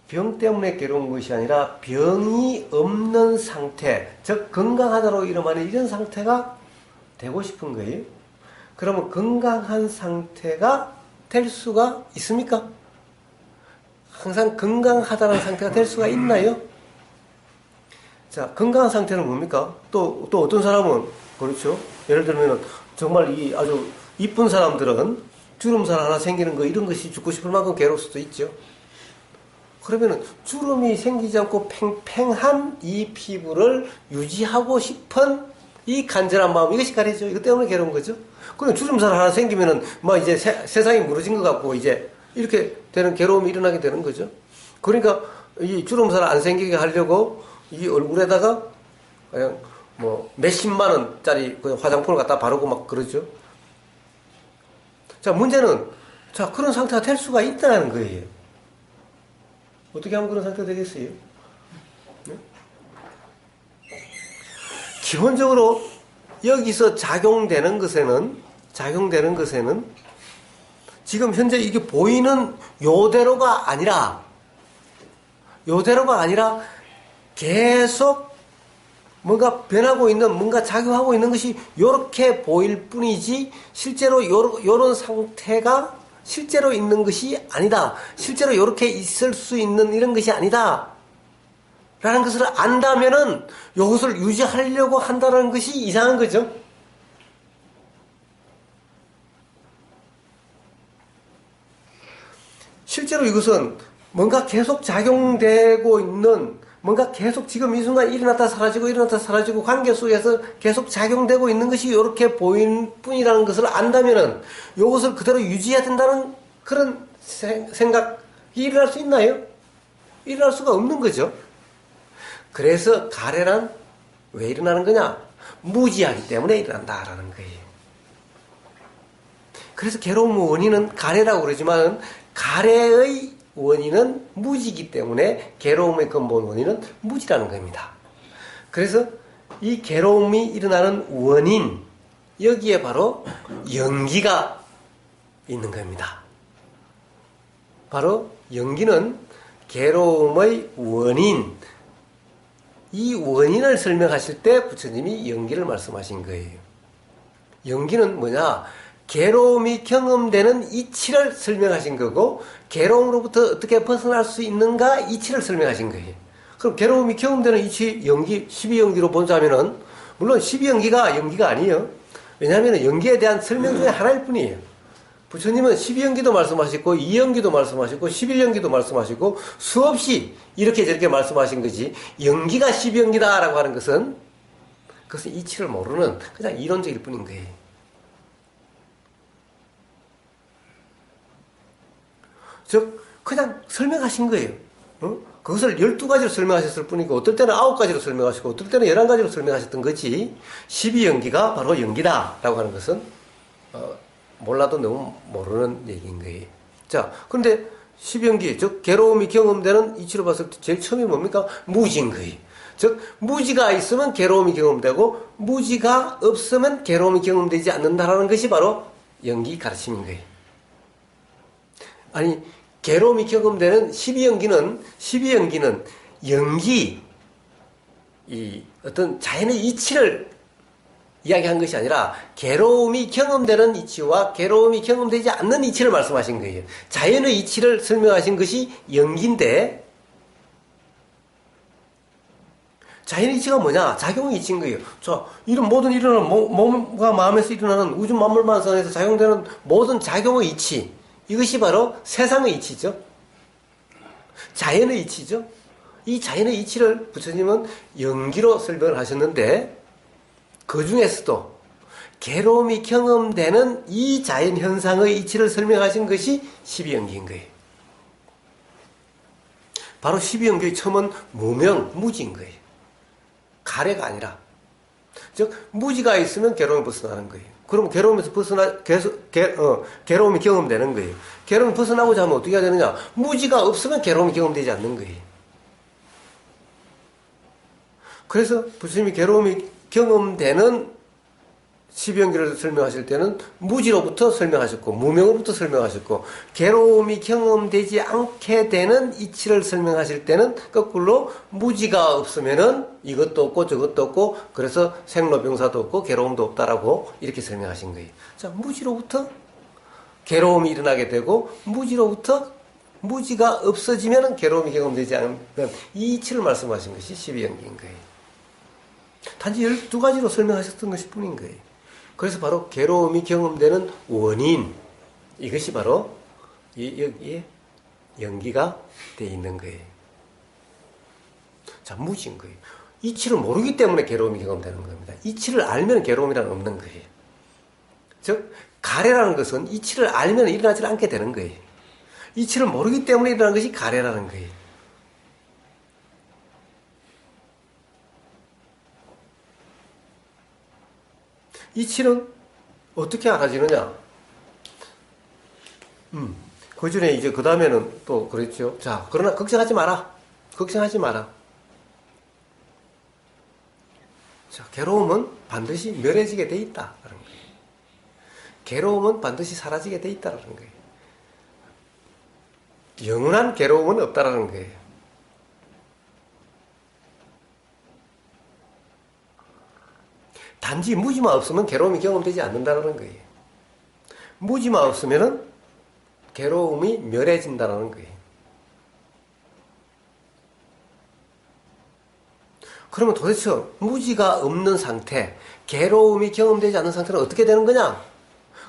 병 때문에 괴로운 것이 아니라 병이 없는 상태, 즉 건강하다로 이름하는 이런 상태가 되고 싶은 거예요. 그러면 건강한 상태가 될 수가 있습니까? 항상 건강하다는 상태가 될 수가 있나요? 자, 건강한 상태는 뭡니까? 또 어떤 사람은, 그렇죠? 예를 들면, 정말 이 아주 이쁜 사람들은 주름살 하나 생기는 거, 이런 것이 죽고 싶을 만큼 괴로울 수도 있죠. 그러면은, 주름이 생기지 않고 팽팽한 이 피부를 유지하고 싶은 이 간절한 마음, 이것이 가래죠. 이것 때문에 괴로운 거죠. 그럼 주름살 하나 생기면은, 막 이제 세상이 무너진 것 같고, 이제 이렇게 되는 괴로움이 일어나게 되는 거죠. 그러니까, 이 주름살 안 생기게 하려고, 이 얼굴에다가 그냥 뭐 몇십만 원짜리 그냥 화장품을 갖다 바르고 막 그러죠. 자, 문제는 자, 그런 상태가 될 수가 있다는 거예요. 어떻게 하면 그런 상태가 되겠어요? 네? 기본적으로 여기서 작용되는 것에는 지금 현재 이게 보이는 요대로가 아니라 계속 뭔가 변하고 있는, 뭔가 작용하고 있는 것이 요렇게 보일 뿐이지, 실제로 요런 상태가 실제로 있는 것이 아니다. 실제로 요렇게 있을 수 있는 이런 것이 아니다. 라는 것을 안다면은, 요것을 유지하려고 한다는 것이 이상한 거죠. 실제로 이것은 뭔가 계속 작용되고 있는, 뭔가 계속 지금 이 순간 일어났다 사라지고 관계 속에서 계속 작용되고 있는 것이 이렇게 보이는 뿐이라는 것을 안다면은 이것을 그대로 유지해야 된다는 그런 생각이 일어날 수 있나요? 일어날 수가 없는 거죠. 그래서 가래란 왜 일어나는 거냐? 무지하기 때문에 일어난다라는 거예요. 그래서 괴로움 원인은 가래라고 그러지만 가래의 원인은 무지이기 때문에 괴로움의 근본 원인은 무지라는 겁니다. 그래서 이 괴로움이 일어나는 원인, 여기에 바로 연기가 있는 겁니다. 바로 연기는 괴로움의 원인, 이 원인을 설명하실 때 부처님이 연기를 말씀하신 거예요. 연기는 뭐냐? 괴로움이 경험되는 이치를 설명하신 거고, 괴로움으로부터 어떻게 벗어날 수 있는가 이치를 설명하신 거예요. 그럼 괴로움이 경험되는 이치, 연기, 12연기로 본다면은, 물론 12연기가 연기가 아니에요. 왜냐하면 연기에 대한 설명 중에 하나일 뿐이에요. 부처님은 12연기도 말씀하시고, 2연기도 말씀하시고, 11연기도 말씀하시고, 수없이 이렇게 저렇게 말씀하신 거지, 연기가 12연기다라고 하는 것은, 그것은 이치를 모르는 그냥 이론적일 뿐인 거예요. 즉 그냥 설명하신 거예요. 그것을 12가지로 설명하셨을 뿐이고, 어떨 때는 9가지로 설명하시고, 어떨 때는 11가지로 설명하셨던 거지, 12연기가 바로 연기다라고 하는 것은 몰라도 너무 모르는 얘기인 거예요. 자, 그런데 12연기, 즉 괴로움이 경험되는 이치로 봤을 때 제일 처음이 뭡니까? 무지인 거예요. 즉 무지가 있으면 괴로움이 경험되고, 무지가 없으면 괴로움이 경험되지 않는다라는 것이 바로 연기 가르침인 거예요. 아니, 괴로움이 경험되는 12연기는 연기, 이 어떤 자연의 이치를 이야기한 것이 아니라 괴로움이 경험되는 이치와 괴로움이 경험되지 않는 이치를 말씀하신 거예요. 자연의 이치를 설명하신 것이 연기인데, 자연의 이치가 뭐냐? 작용의 이치인 거예요. 자, 이런 모든 일어나는 몸과 마음에서 일어나는 우주 만물만상에서 작용되는 모든 작용의 이치, 이것이 바로 세상의 이치죠. 자연의 이치죠. 이 자연의 이치를 부처님은 연기로 설명을 하셨는데, 그 중에서도 괴로움이 경험되는 이 자연 현상의 이치를 설명하신 것이 12연기인 거예요. 바로 12연기의 처음은 무명, 무지인 거예요. 가래가 아니라. 즉 무지가 있으면 괴로움이 벗어나는 거예요. 그럼 괴로움에서 괴로움이 경험되는 거예요. 괴로움이 벗어나고자 하면 어떻게 해야 되느냐? 무지가 없으면 괴로움이 경험되지 않는 거예요. 그래서 부처님이 괴로움이 경험되는 12연기를 설명하실 때는 무지로부터 설명하셨고 무명으로부터 설명하셨고 괴로움이 경험되지 않게 되는 이치를 설명하실 때는 거꾸로 무지가 없으면은 이것도 없고 저것도 없고 그래서 생로병사도 없고 괴로움도 없다라고 이렇게 설명하신 거예요. 자, 무지로부터 괴로움이 일어나게 되고 무지로부터 무지가 없어지면은 괴로움이 경험되지 않는 이 이치를 말씀하신 것이 12연기인 거예요. 단지 12가지로 설명하셨던 것일 뿐인 거예요. 그래서 바로 괴로움이 경험되는 원인, 이것이 바로 여기에 연기가 되어 있는 거예요. 자, 무지인 거예요. 이치를 모르기 때문에 괴로움이 경험되는 겁니다. 이치를 알면 괴로움이란 없는 거예요. 즉, 가래라는 것은 이치를 알면 일어나지 않게 되는 거예요. 이치를 모르기 때문에 일어나는 것이 가래라는 거예요. 이치는 어떻게 알아지느냐? 그 전에 이제 그 다음에는 또 그랬죠. 자, 그러나 걱정하지 마라. 걱정하지 마라. 자, 괴로움은 반드시 멸해지게 돼 있다라는 거예요. 괴로움은 반드시 사라지게 돼 있다라는 거예요. 영원한 괴로움은 없다라는 거예요. 단지 무지만 없으면 괴로움이 경험되지 않는다는 거예요. 무지만 없으면 괴로움이 멸해진다는 거예요. 그러면 도대체 무지가 없는 상태, 괴로움이 경험되지 않는 상태는 어떻게 되는 거냐?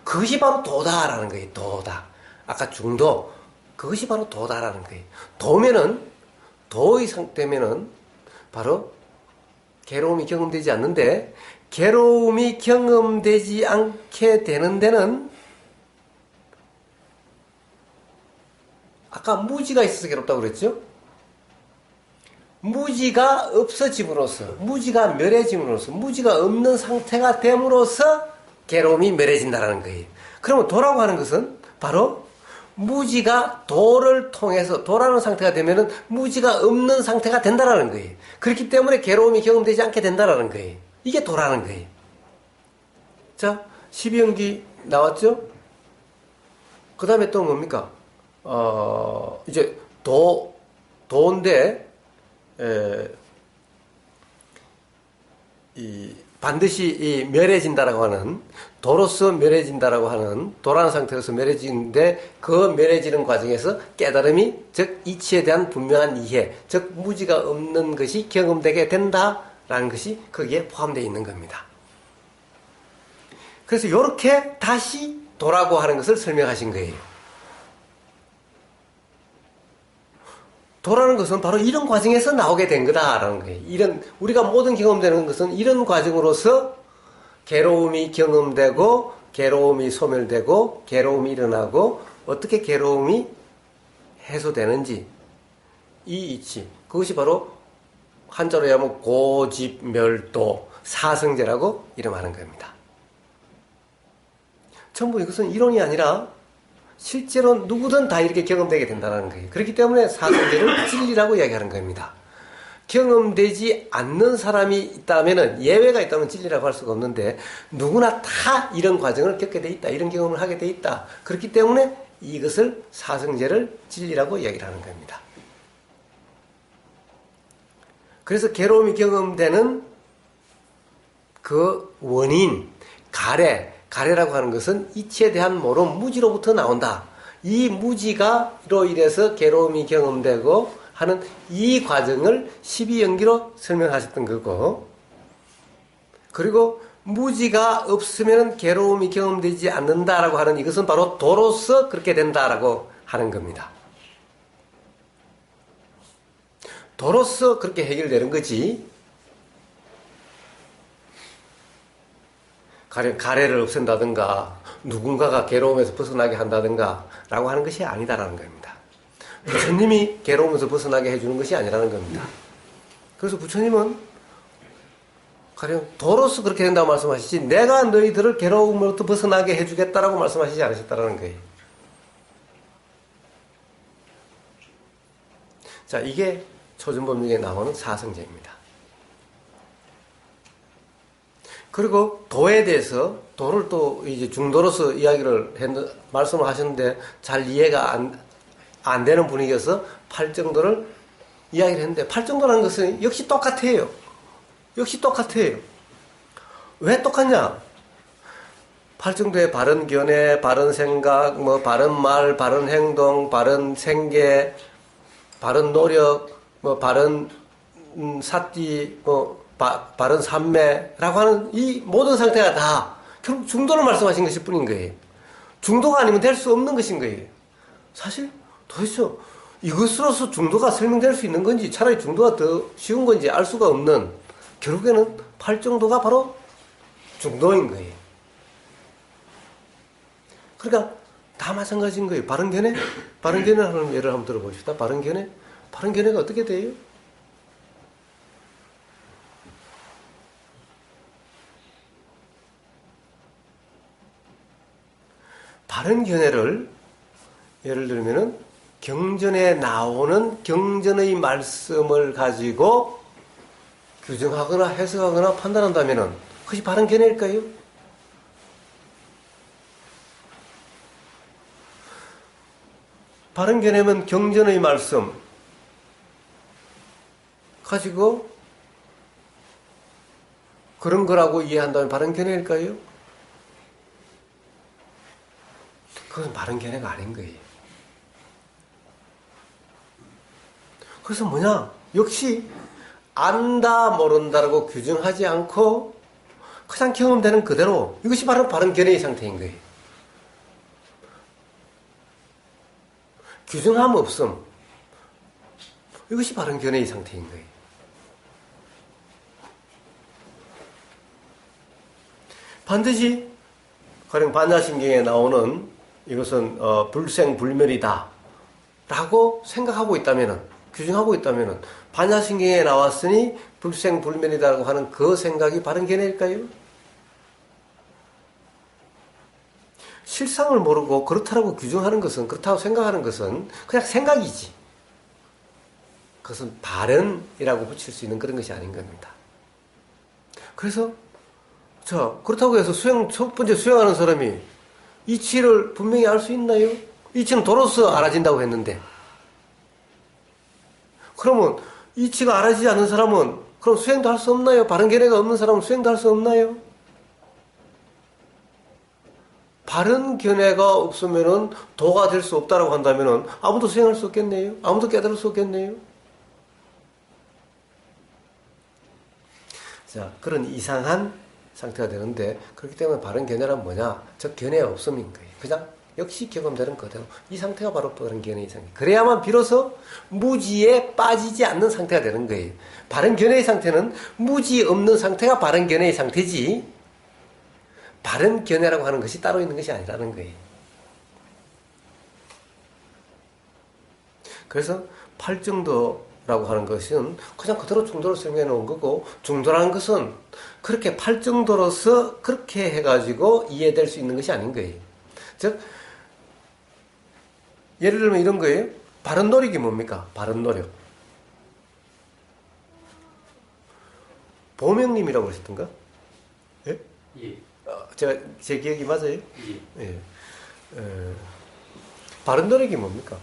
그것이 바로 도다라는 거예요. 도다. 아까 중도, 그것이 바로 도다라는 거예요. 도면은, 도의 상태면은 바로 괴로움이 경험되지 않는데, 괴로움이 경험되지 않게 되는 데는 아까 무지가 있어서 괴롭다고 그랬죠? 무지가 없어짐으로써, 무지가 멸해짐으로써, 무지가 없는 상태가 됨으로써 괴로움이 멸해진다는 거예요. 그러면 도라고 하는 것은 바로 무지가 도를 통해서, 도라는 상태가 되면은 무지가 없는 상태가 된다는 거예요. 그렇기 때문에 괴로움이 경험되지 않게 된다는 거예요. 이게 도라는 거예요. 자, 12연기 나왔죠? 그 다음에 또 뭡니까? 이제 도인데, 반드시 멸해진다라고 하는, 도로서 멸해진다라고 하는, 도라는 상태로서 멸해지는데, 그 멸해지는 과정에서 깨달음이, 즉, 이치에 대한 분명한 이해, 즉, 무지가 없는 것이 경험되게 된다라는 것이 거기에 포함되어 있는 겁니다. 그래서 이렇게 다시 도라고 하는 것을 설명하신 거예요. 도라는 것은 바로 이런 과정에서 나오게 된 거다라는 거예요. 우리가 모든 경험되는 것은 이런 과정으로서 괴로움이 경험되고, 괴로움이 소멸되고, 괴로움이 일어나고, 어떻게 괴로움이 해소되는지, 이 이치, 그것이 바로 한자로 하면 고집멸도, 사성제라고 이름하는 겁니다. 전부 이것은 이론이 아니라 실제로 누구든 다 이렇게 경험되게 된다는 거예요. 그렇기 때문에 사성제를 진리라고 이야기하는 겁니다. 경험되지 않는 사람이 있다면, 예외가 있다면 진리라고 할 수가 없는데, 누구나 다 이런 과정을 겪게 돼 있다. 이런 경험을 하게 돼 있다. 그렇기 때문에 이것을 사성제를 진리라고 이야기를 하는 겁니다. 그래서 괴로움이 경험되는 그 원인, 가래라고 하는 것은 이치에 대한 모름, 무지로부터 나온다. 이 무지가로 인해서 괴로움이 경험되고 하는 이 과정을 12연기로 설명하셨던 거고, 그리고 무지가 없으면 괴로움이 경험되지 않는다라고 하는 이것은 바로 도로서 그렇게 된다라고 하는 겁니다. 도로서 그렇게 해결되는 거지, 가래를 없앤다든가 누군가가 괴로움에서 벗어나게 한다든가 라고 하는 것이 아니다라는 겁니다. 부처님이 괴로움에서 벗어나게 해주는 것이 아니라는 겁니다. 그래서 부처님은 가령 도로서 그렇게 된다고 말씀하시지, 내가 너희들을 괴로움으로부터 벗어나게 해주겠다라고 말씀하시지 않으셨다라는 거예요. 자, 이게 초전법령에 나오는 사성제입니다. 그리고 도에 대해서 도를 또 이제 중도로서 말씀을 하셨는데 잘 이해가 안 되는 분위기여서 팔정도를 이야기를 했는데 팔정도라는 것은 역시 똑같아요. 역시 똑같아요. 왜 똑같냐? 팔정도의 바른 견해, 바른 생각, 뭐 바른 말, 바른 행동, 바른 생계, 바른 노력, 뭐 바른 사띠, 뭐 바른 삼매라고 하는 이 모든 상태가 다 결국 중도를 말씀하신 것일 뿐인 거예요. 중도가 아니면 될 수 없는 것인 거예요. 사실 도대체 이것으로서 중도가 설명될 수 있는 건지 차라리 중도가 더 쉬운 건지 알 수가 없는 결국에는 팔정도가 바로 중도인 거예요. 그러니까 다 마찬가지인 거예요. 바른 견해? 바른 견해라는 예를 한번 들어봅시다. 바른 견해? 바른 견해가 어떻게 돼요? 바른 견해를 예를 들면은 경전에 나오는 경전의 말씀을 가지고 규정하거나 해석하거나 판단한다면은 그것이 바른 견해일까요? 바른 견해면 경전의 말씀 가지고 그런 거라고 이해한다면 바른 견해일까요? 그건 바른 견해가 아닌 거예요. 그래서 뭐냐? 역시 안다 모른다라고 규정하지 않고 그냥 경험되는 그대로 이것이 바로 바른 견해의 상태인 거예요. 규정함 없음 이것이 바른 견해의 상태인 거예요. 반드시 가령 반야심경에 나오는 이것은 불생불멸이다 라고 생각하고 있다면은 규정하고 있다면은 반야심경에 나왔으니 불생불멸이다라고 하는 그 생각이 바른 견해일까요? 실상을 모르고 그렇다라고 규정하는 것은 그렇다고 생각하는 것은 그냥 생각이지. 그것은 바른이라고 붙일 수 있는 그런 것이 아닌 겁니다. 그래서 그렇다고 해서 첫 번째 수행하는 사람이 이치를 분명히 알 수 있나요? 이치는 도로서 알아진다고 했는데 그러면 이치가 알아지지 않는 사람은 그럼 수행도 할 수 없나요? 바른 견해가 없는 사람은 수행도 할 수 없나요? 바른 견해가 없으면은 도가 될 수 없다라고 한다면은 아무도 수행할 수 없겠네요? 아무도 깨달을 수 없겠네요? 자, 그런 이상한 상태가 되는데 그렇기 때문에 바른 견해란 뭐냐? 즉 견해가 없음인 거예요. 그냥 역시 경험되는 그대로 이 상태가 바로 바른 견해의 상태. 그래야만 비로소 무지에 빠지지 않는 상태가 되는 거예요. 바른 견해의 상태는 무지 없는 상태가 바른 견해의 상태지 바른 견해라고 하는 것이 따로 있는 것이 아니라는 거예요. 그래서 팔정도라고 하는 것은 그냥 그대로 중도로 설명해 놓은 거고 중도라는 것은 그렇게 팔정도로서 그렇게 해가지고 이해될 수 있는 것이 아닌 거예요. 즉 예를 들면 이런 거예요. 바른 노력이 뭡니까? 바른 노력. 보명님이라고 하셨던가? 예? 예. 제 기억이 맞아요? 예. 예. 바른 노력이 뭡니까?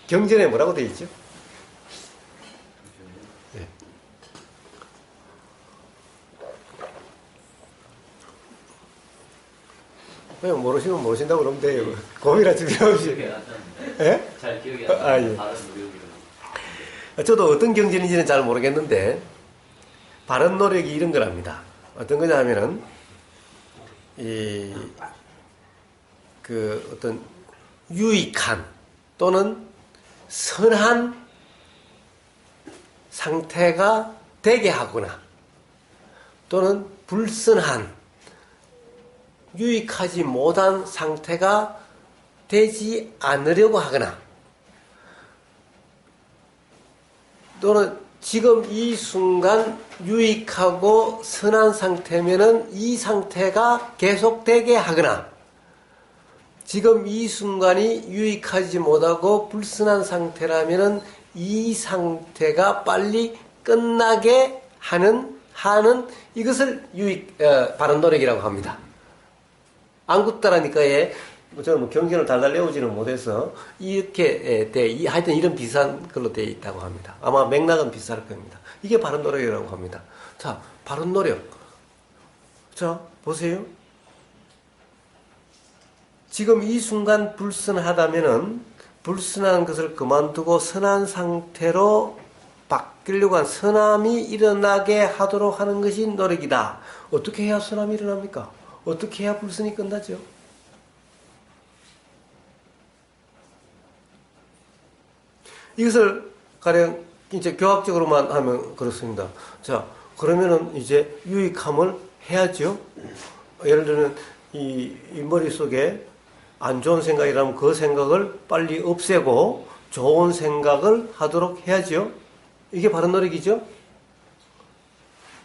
경전에 뭐라고 되어 있죠? 예. 그냥 모르시면 모르신다고 그러면 돼요. 고민할 필요 없이. 기억이 안 나는데. 예? 잘 기억이 안 나요. 예. 다른 노력이랑. 저도 어떤 경전인지는 잘 모르겠는데 바른 노력이 이런 거랍니다. 어떤 거냐 하면은 어떤 유익한 또는 선한 상태가 되게 하거나 또는 불선한 유익하지 못한 상태가 되지 않으려고 하거나 또는 지금 이 순간 유익하고 선한 상태면은 이 상태가 계속되게 하거나 지금 이 순간이 유익하지 못하고 불선한 상태라면은 이 상태가 빨리 끝나게 하는 이것을 바른 노력이라고 합니다. 안 굳다라니까 저는 뭐 경전을 달달 외우지는 못해서 이렇게 하여튼 이런 비슷한 걸로 되어 있다고 합니다. 아마 맥락은 비슷할 겁니다. 이게 바른 노력이라고 합니다. 자, 바른 노력. 자, 보세요. 지금 이 순간 불선하다면은 불선한 것을 그만두고 선한 상태로 바뀌려고 한 선함이 일어나게 하도록 하는 것이 노력이다. 어떻게 해야 선함이 일어납니까? 어떻게 해야 불선이 끝나죠? 이것을 가령 이제 교학적으로만 하면 그렇습니다. 자, 그러면은 이제 유익함을 해야죠. 예를 들면 이 머릿속에 안 좋은 생각이라면 그 생각을 빨리 없애고 좋은 생각을 하도록 해야죠. 이게 바른 노력이죠.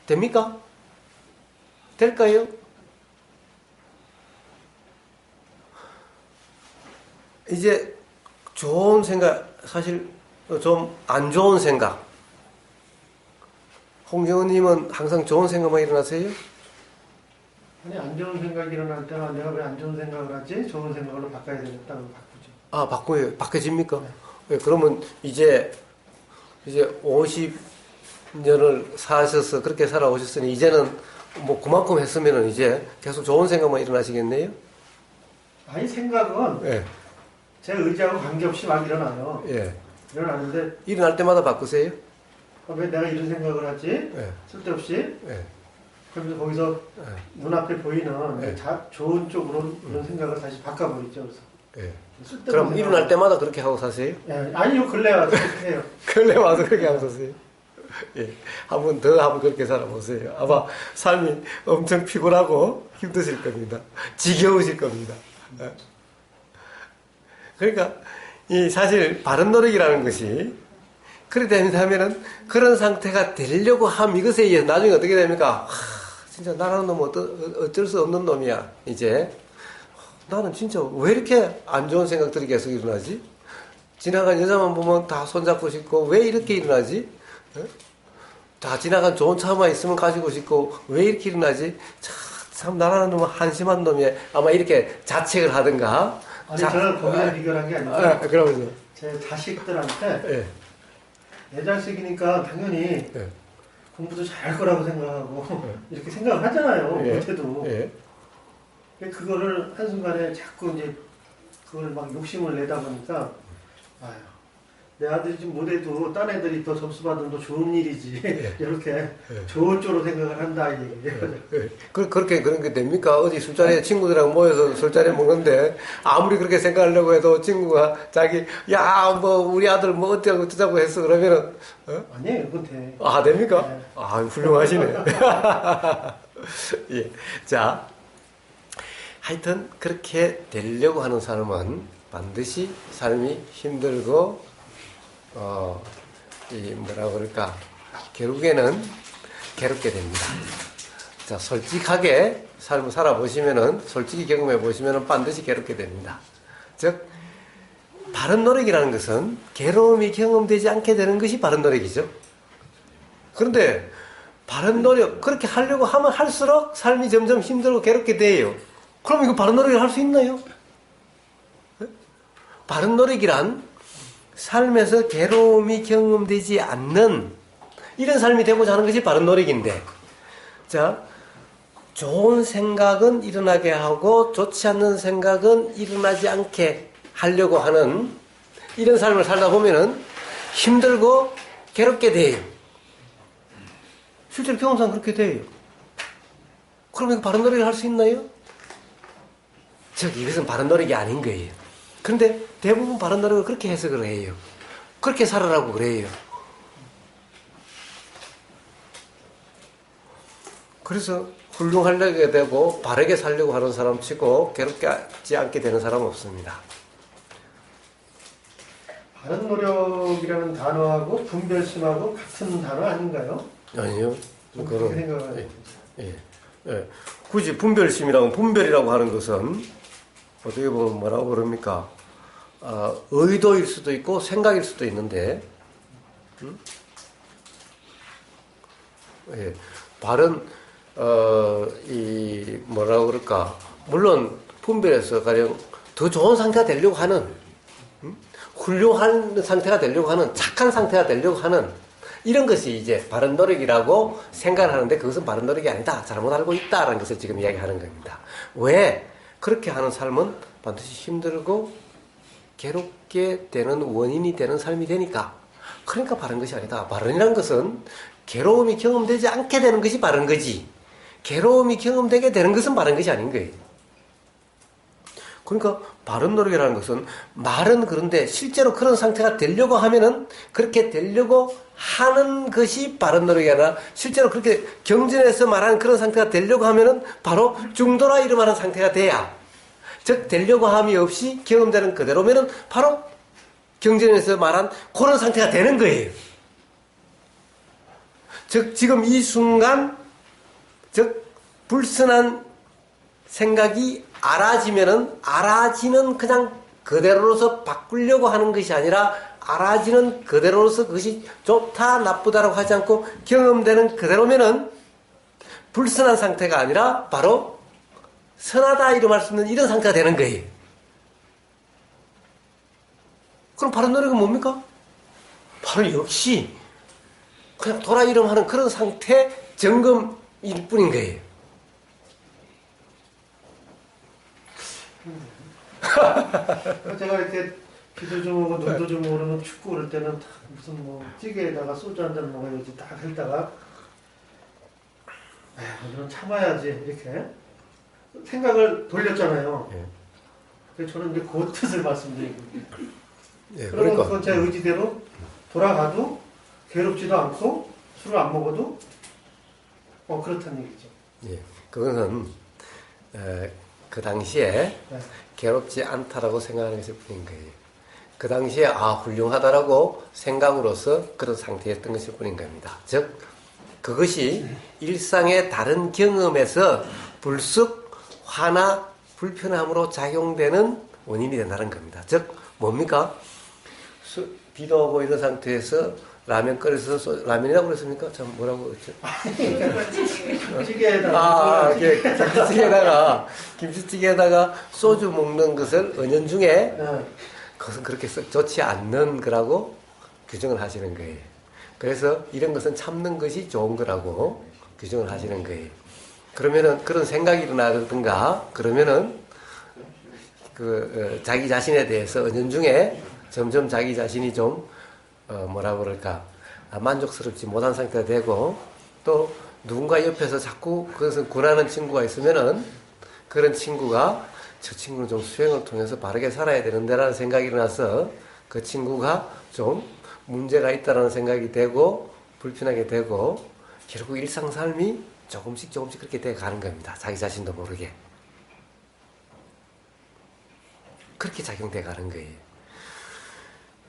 됩니까? 될까요? 이제 좋은 생각, 사실 좀 안 좋은 생각. 홍정은님은 항상 좋은 생각만 일어나세요? 아니, 안 좋은 생각이 일어날 때는 내가 왜 안 좋은 생각을 하지? 좋은 생각으로 바꿔야 되겠다고 바꾸죠. 아, 바꿔집니까? 네. 그러면 이제 50년을 사셔서 그렇게 살아오셨으니 이제는 뭐 그만큼 했으면은 이제 계속 좋은 생각만 일어나시겠네요? 아니, 생각은 예. 제 의지하고 관계없이 막 일어나요. 예. 일어나는데 일어날 때마다 바꾸세요? 왜 내가 이런 생각을 하지? 예. 쓸데없이. 예. 그러면서 거기서 예. 눈앞에 보이는 네. 좋은 쪽으로 이런 생각을 다시 바꿔버리죠. 그래서 예. 쓸데없는 그럼 생각을- 일어날 때마다 그렇게 하고 사세요? 예, 아니요, 근래 와서 그렇게 해요. 근래 와서 그렇게 하고 사세요? 예. 한번 그렇게 살아보세요. 아마 삶이 엄청 피곤하고 힘드실 겁니다. 지겨우실 겁니다. 예. 그러니까 이 사실 바른 노력이라는 것이 그렇게 된다면은 그런 상태가 되려고 함 이것에 의해서 나중에 어떻게 됩니까? 진짜 나라는 놈은 어쩔 수 없는 놈이야. 이제 나는 진짜 왜 이렇게 안 좋은 생각들이 계속 일어나지? 지나간 여자만 보면 다 손잡고 싶고 왜 이렇게 일어나지? 다 지나간 좋은 차만 있으면 가지고 싶고 왜 이렇게 일어나지? 참 나라는 놈은 한심한 놈이야. 아마 이렇게 자책을 하든가. 아니, 저는 거기에 비교한 게 아니고 그러면서 제 자식들한테 예. 내 자식이니까 당연히 예. 공부도 잘할 거라고 생각하고 이렇게 생각을 하잖아요. 예. 못해도. 예. 그거를 한순간에 자꾸 이제 그걸 막 욕심을 내다 보니까 아유, 내 아들이 지금 못해도 딴 애들이 더 점수 받으면 더 좋은 일이지. 이렇게 좋은 쪽으로 생각을 한다 이 얘기예요. 그렇게 그런 게 됩니까? 어디 술자리에 친구들이랑 모여서 술자리에 먹는데 아무리 그렇게 생각하려고 해도 친구가 뭐 우리 아들 뭐 어쩌고 저쩌고 했어 그러면은 아니에요, 그건 돼. 아 됩니까? 네. 아 훌륭하시네. 예. 자, 하여튼 그렇게 되려고 하는 사람은 반드시 삶이 힘들고 뭐라 그럴까 결국에는 괴롭게 됩니다. 자, 솔직하게 삶을 살아보시면은 솔직히 경험해 보시면은 반드시 괴롭게 됩니다. 즉 바른 노력이라는 것은 괴로움이 경험되지 않게 되는 것이 바른 노력이죠. 그런데 바른 노력 그렇게 하려고 하면 할수록 삶이 점점 힘들고 괴롭게 돼요. 그럼 이거 바른 노력을 할 수 있나요? 바른 노력이란 삶에서 괴로움이 경험되지 않는 이런 삶이 되고자 하는 것이 바른 노력인데, 자, 좋은 생각은 일어나게 하고 좋지 않는 생각은 일어나지 않게 하려고 하는 이런 삶을 살다 보면은 힘들고 괴롭게 돼요. 실제로 경험상 그렇게 돼요. 그럼 이거 바른 노력을 할 수 있나요? 즉 이것은 바른 노력이 아닌 거예요. 그런데 대부분 바른 노력을 그렇게 해석을 해요. 그렇게 살아라고 그래요. 그래서 훌륭하려게 되고 바르게 살려고 하는 사람 치고 괴롭게 하지 않게 되는 사람은 없습니다. 바른 노력이라는 단어하고 분별심하고 같은 단어 아닌가요? 아니요. 그렇게 생각을 예. 굳이 분별이라고 하는 것은 어떻게 보면 뭐라고 그럽니까? 의도일 수도 있고 생각일 수도 있는데, 예. 바른, 이, 뭐라고 그럴까. 물론, 분별해서 가령 더 좋은 상태가 되려고 하는, 훌륭한 상태가 되려고 하는, 착한 상태가 되려고 하는, 이런 것이 이제 바른 노력이라고 생각을 하는데 그것은 바른 노력이 아니다. 잘못 알고 있다라는 것을 지금 이야기하는 겁니다. 왜? 그렇게 하는 삶은 반드시 힘들고 괴롭게 되는 원인이 되는 삶이 되니까. 그러니까 바른 것이 아니다. 바른이라는 것은 괴로움이 경험되지 않게 되는 것이 바른 거지. 괴로움이 경험되게 되는 것은 바른 것이 아닌 거예요. 그러니까 바른 노력이라는 것은 말은 그런데 실제로 그런 상태가 되려고 하면은 그렇게 되려고 하는 것이 바른 노력이 아니라 실제로 그렇게 경전에서 말하는 그런 상태가 되려고 하면은 바로 중도라 이름하는 상태가 돼야, 즉 되려고 함이 없이 경험되는 그대로면은 바로 경전에서 말한 그런 상태가 되는 거예요. 즉 지금 이 순간, 즉 불선한 생각이 알아지면은 알아지는 그냥 그대로로서 바꾸려고 하는 것이 아니라 알아지는 그대로로서 그것이 좋다 나쁘다라고 하지 않고 경험되는 그대로면은 불선한 상태가 아니라 바로 선하다 이름할 수 있는 이런 상태가 되는 거예요. 그럼 바른 노력은 뭡니까? 바로 역시 그냥 돌아 이름하는 그런 상태 점검일 뿐인 거예요. 제가 이렇게 비도 좀 오고 눈도 좀 오르면 춥고 그럴 때는 무슨 뭐 찌개에다가 소주 한 잔 먹어야지 딱 했다가 오늘은 참아야지 이렇게 생각을 돌렸잖아요. 예. 그래서 저는 이제 그 뜻을 말씀드리고 예, 그러면 그러니까 그건 제 의지대로 돌아가도 괴롭지도 않고 술을 안 먹어도 그렇다는 얘기죠. 예, 그것은 그 당시에 네. 괴롭지 않다라고 생각하는 것일 뿐인 거예요. 그 당시에 훌륭하다라고 생각으로서 그런 상태였던 것일 뿐인 겁니다. 즉 그것이 일상의 다른 경험에서 불쑥 화나 불편함으로 작용되는 원인이 된다는 겁니다. 즉 뭡니까? 비도 오고 이런 상태에서 라면 끓여서 라면이라고 그랬습니까? 참 뭐라고 그랬죠? 찌개에다가 김치찌개에다가 소주 먹는 것을 은연중에 네. 그것은 그렇게 썩 좋지 않는 거라고 규정을 하시는 거예요. 그래서 이런 것은 참는 것이 좋은 거라고 규정을 하시는 거예요. 그러면은 그런 생각이 일어나든가 그러면은 자기 자신에 대해서 은연중에 점점 자기 자신이 좀 뭐라고 그럴까 만족스럽지 못한 상태가 되고 또 누군가 옆에서 자꾸 그것을 권하는 친구가 있으면은 그런 친구가 저 친구는 좀 수행을 통해서 바르게 살아야 되는데라는 생각이 일어나서 그 친구가 좀 문제가 있다라는 생각이 되고 불편하게 되고 결국 일상 삶이 조금씩 그렇게 돼 가는 겁니다. 자기 자신도 모르게 그렇게 작용돼 가는 거예요.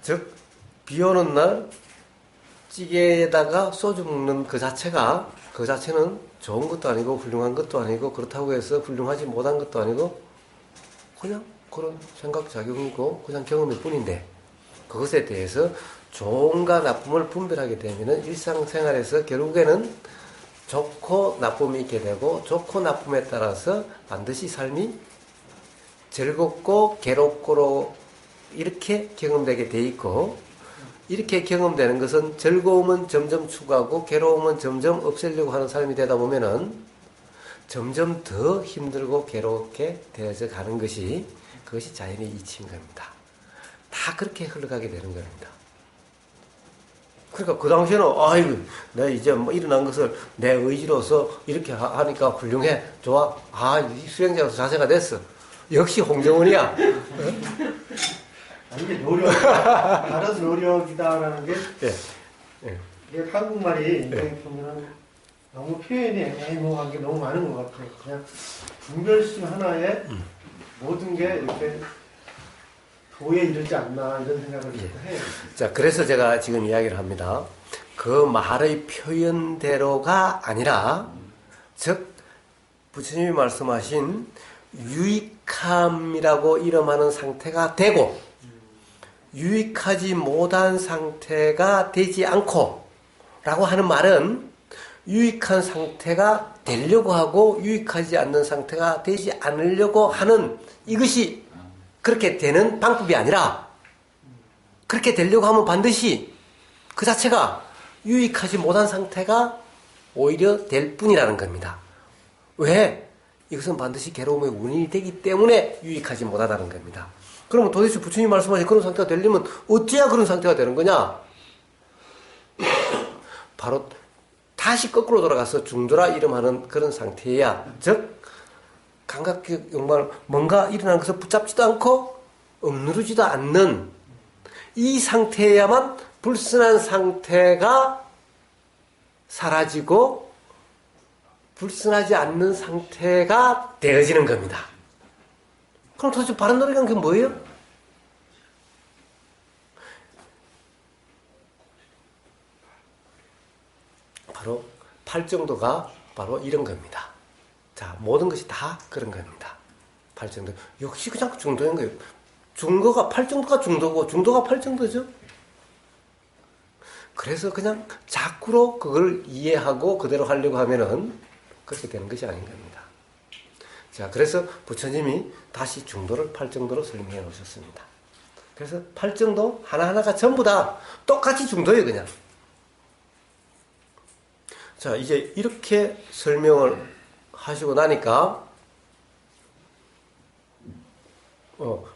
즉 비 오는 날 찌개에다가 소주 먹는 그 자체는 좋은 것도 아니고 훌륭한 것도 아니고 그렇다고 해서 훌륭하지 못한 것도 아니고 그냥 그런 생각 작용이고 그냥 경험일 뿐인데 그것에 대해서 좋음과 나쁨을 분별하게 되면은 일상생활에서 결국에는 좋고 나쁨이 있게 되고 좋고 나쁨에 따라서 반드시 삶이 즐겁고 괴롭고로 이렇게 경험되게 돼 있고 이렇게 경험되는 것은 즐거움은 점점 추구하고 괴로움은 점점 없애려고 하는 삶이 되다 보면은 점점 더 힘들고 괴롭게 되어져 가는 것이 그것이 자연의 이치인 겁니다. 다 그렇게 흘러가게 되는 겁니다. 그러니까 그 당시에는 아이고 내가 이제 뭐 일어난 것을 내 의지로서 이렇게 하니까 훌륭해 좋아 이 수행자로서 자세가 됐어 역시 홍정원이야. 이게 다른 노력이다라는 게 예. 이게 한국말이 보면은 너무 표현이 애매모호한 게 너무 많은 것 같아요. 그냥 분별심 하나에 모든 게 이렇게 도에 이르지 않나 이런 생각을 해요. 자, 그래서 제가 지금 이야기를 합니다. 그 말의 표현대로가 아니라 즉 부처님이 말씀하신 유익함이라고 이름하는 상태가 되고 유익하지 못한 상태가 되지 않고 라고 하는 말은 유익한 상태가 되려고 하고 유익하지 않는 상태가 되지 않으려고 하는 이것이 그렇게 되는 방법이 아니라 그렇게 되려고 하면 반드시 그 자체가 유익하지 못한 상태가 오히려 될 뿐이라는 겁니다. 왜? 이것은 반드시 괴로움의 원인이 되기 때문에 유익하지 못하다는 겁니다. 그러면 도대체 부처님 말씀하신 그런 상태가 되려면 어찌해야 그런 상태가 되는 거냐? 바로 다시 거꾸로 돌아가서 중도라 이름하는 그런 상태야. 즉 감각적 욕망을 뭔가 일어나는 것을 붙잡지도 않고 억누르지도 않는 이 상태에야만 불순한 상태가 사라지고 불순하지 않는 상태가 되어지는 겁니다. 그럼 도대체 바른 노래가 그게 뭐예요? 바로 팔정도가 바로 이런 겁니다. 자, 모든 것이 다 그런 겁니다. 팔정도. 역시 그냥 중도인 거예요. 중도가 팔정도가 중도고 중도가 팔정도죠. 그래서 그냥 자꾸로 그걸 이해하고 그대로 하려고 하면은 그렇게 되는 것이 아닌 겁니다. 자, 그래서 부처님이 다시 중도를 팔정도로 설명해 놓으셨습니다. 그래서 팔정도 하나하나가 전부 다 똑같이 중도예요, 그냥. 자, 이제 이렇게 설명을 하시고 나니까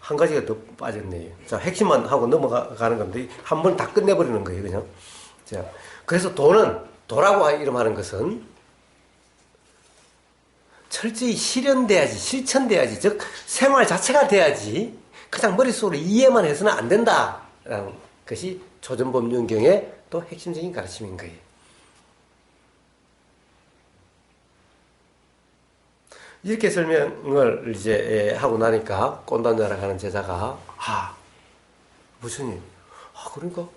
한 가지가 더 빠졌네요. 자, 핵심만 하고 넘어가는 건데 한 번 다 끝내버리는 거예요, 그냥. 자, 그래서 도라고 이름하는 것은 철저히 실현돼야지, 실천돼야지, 즉 생활 자체가 돼야지 그냥 머릿속으로 이해만 해서는 안 된다라는 것이 조전법륜경의 또 핵심적인 가르침인 거예요. 이렇게 설명을 이제 하고 나니까 꼰단자라 하는 제자가 부처님, 그러니까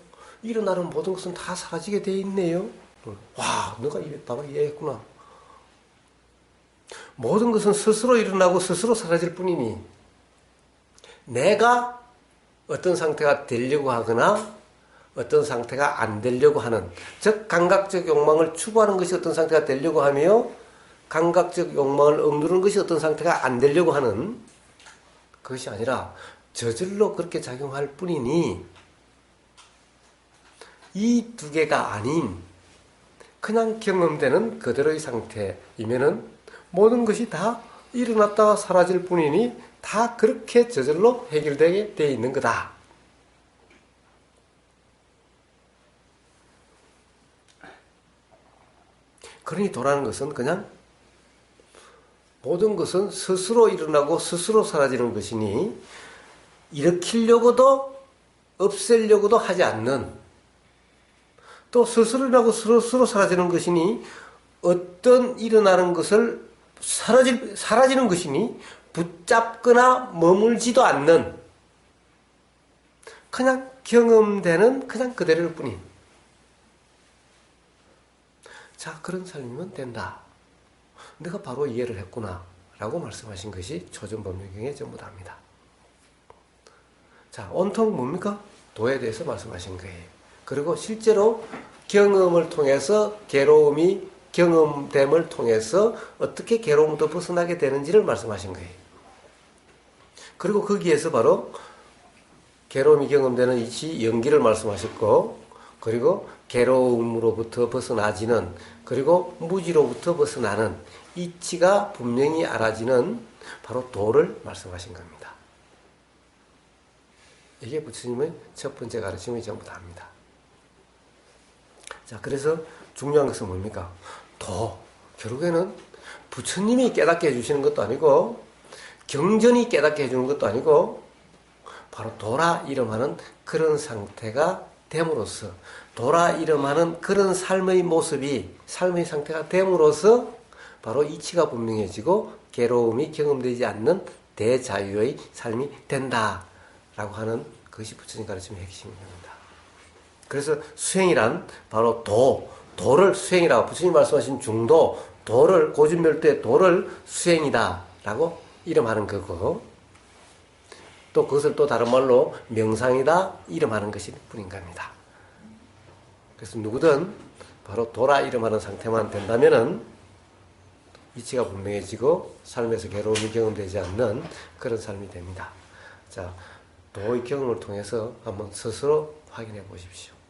일어나는 모든 것은 다 사라지게 돼 있네요. 와, 너가 바로 이해했구나. 모든 것은 스스로 일어나고 스스로 사라질 뿐이니 내가 어떤 상태가 되려고 하거나 어떤 상태가 안 되려고 하는, 즉 감각적 욕망을 추구하는 것이 어떤 상태가 되려고 하며 감각적 욕망을 억누르는 것이 어떤 상태가 안 되려고 하는 그것이 아니라 저절로 그렇게 작용할 뿐이니 이 두 개가 아닌 그냥 경험되는 그대로의 상태이면은 모든 것이 다 일어났다가 사라질 뿐이니 다 그렇게 저절로 해결되게 되어 있는 거다. 그러니 도라는 것은 그냥 모든 것은 스스로 일어나고 스스로 사라지는 것이니 일으키려고도 없애려고도 하지 않는, 또 스스로 일어나고 스스로 사라지는 것이니 어떤 일어나는 것을 사라지는 것이니 붙잡거나 머물지도 않는 그냥 경험되는 그냥 그대로일 뿐인, 자, 그런 삶이면 된다. 내가 바로 이해를 했구나 라고 말씀하신 것이 조전법륜경의 전부 다입니다. 자, 온통 뭡니까? 도에 대해서 말씀하신 거예요. 그리고 실제로 경험을 통해서 괴로움이 경험됨을 통해서 어떻게 괴로움부터 벗어나게 되는지를 말씀하신 거예요. 그리고 거기에서 바로 괴로움이 경험되는 이치 연기를 말씀하셨고, 그리고 괴로움으로부터 벗어나지는, 그리고 무지로부터 벗어나는 이치가 분명히 알아지는 바로 도를 말씀하신 겁니다. 이게 부처님의 첫 번째 가르침이 전부 다입니다. 자, 그래서 중요한 것은 뭡니까? 도. 결국에는 부처님이 깨닫게 해주시는 것도 아니고 경전이 깨닫게 해주는 것도 아니고 바로 도라 이름하는 그런 상태가 됨으로써, 도라 이름하는 그런 삶의 모습이 삶의 상태가 됨으로써 바로 이치가 분명해지고 괴로움이 경험되지 않는 대자유의 삶이 된다라고 하는 그것이 부처님 가르침의 핵심입니다. 그래서 수행이란 바로 도를 수행이라고, 부처님 말씀하신 중도, 도를, 고진멸도의 도를 수행이다라고 이름하는 거고, 또 그것을 또 다른 말로 명상이다 이름하는 것일 뿐인 겁니다. 그래서 누구든 바로 도라 이름하는 상태만 된다면은 이치가 분명해지고 삶에서 괴로움이 경험되지 않는 그런 삶이 됩니다. 자, 도의 경험을 통해서 한번 스스로 확인해 보십시오.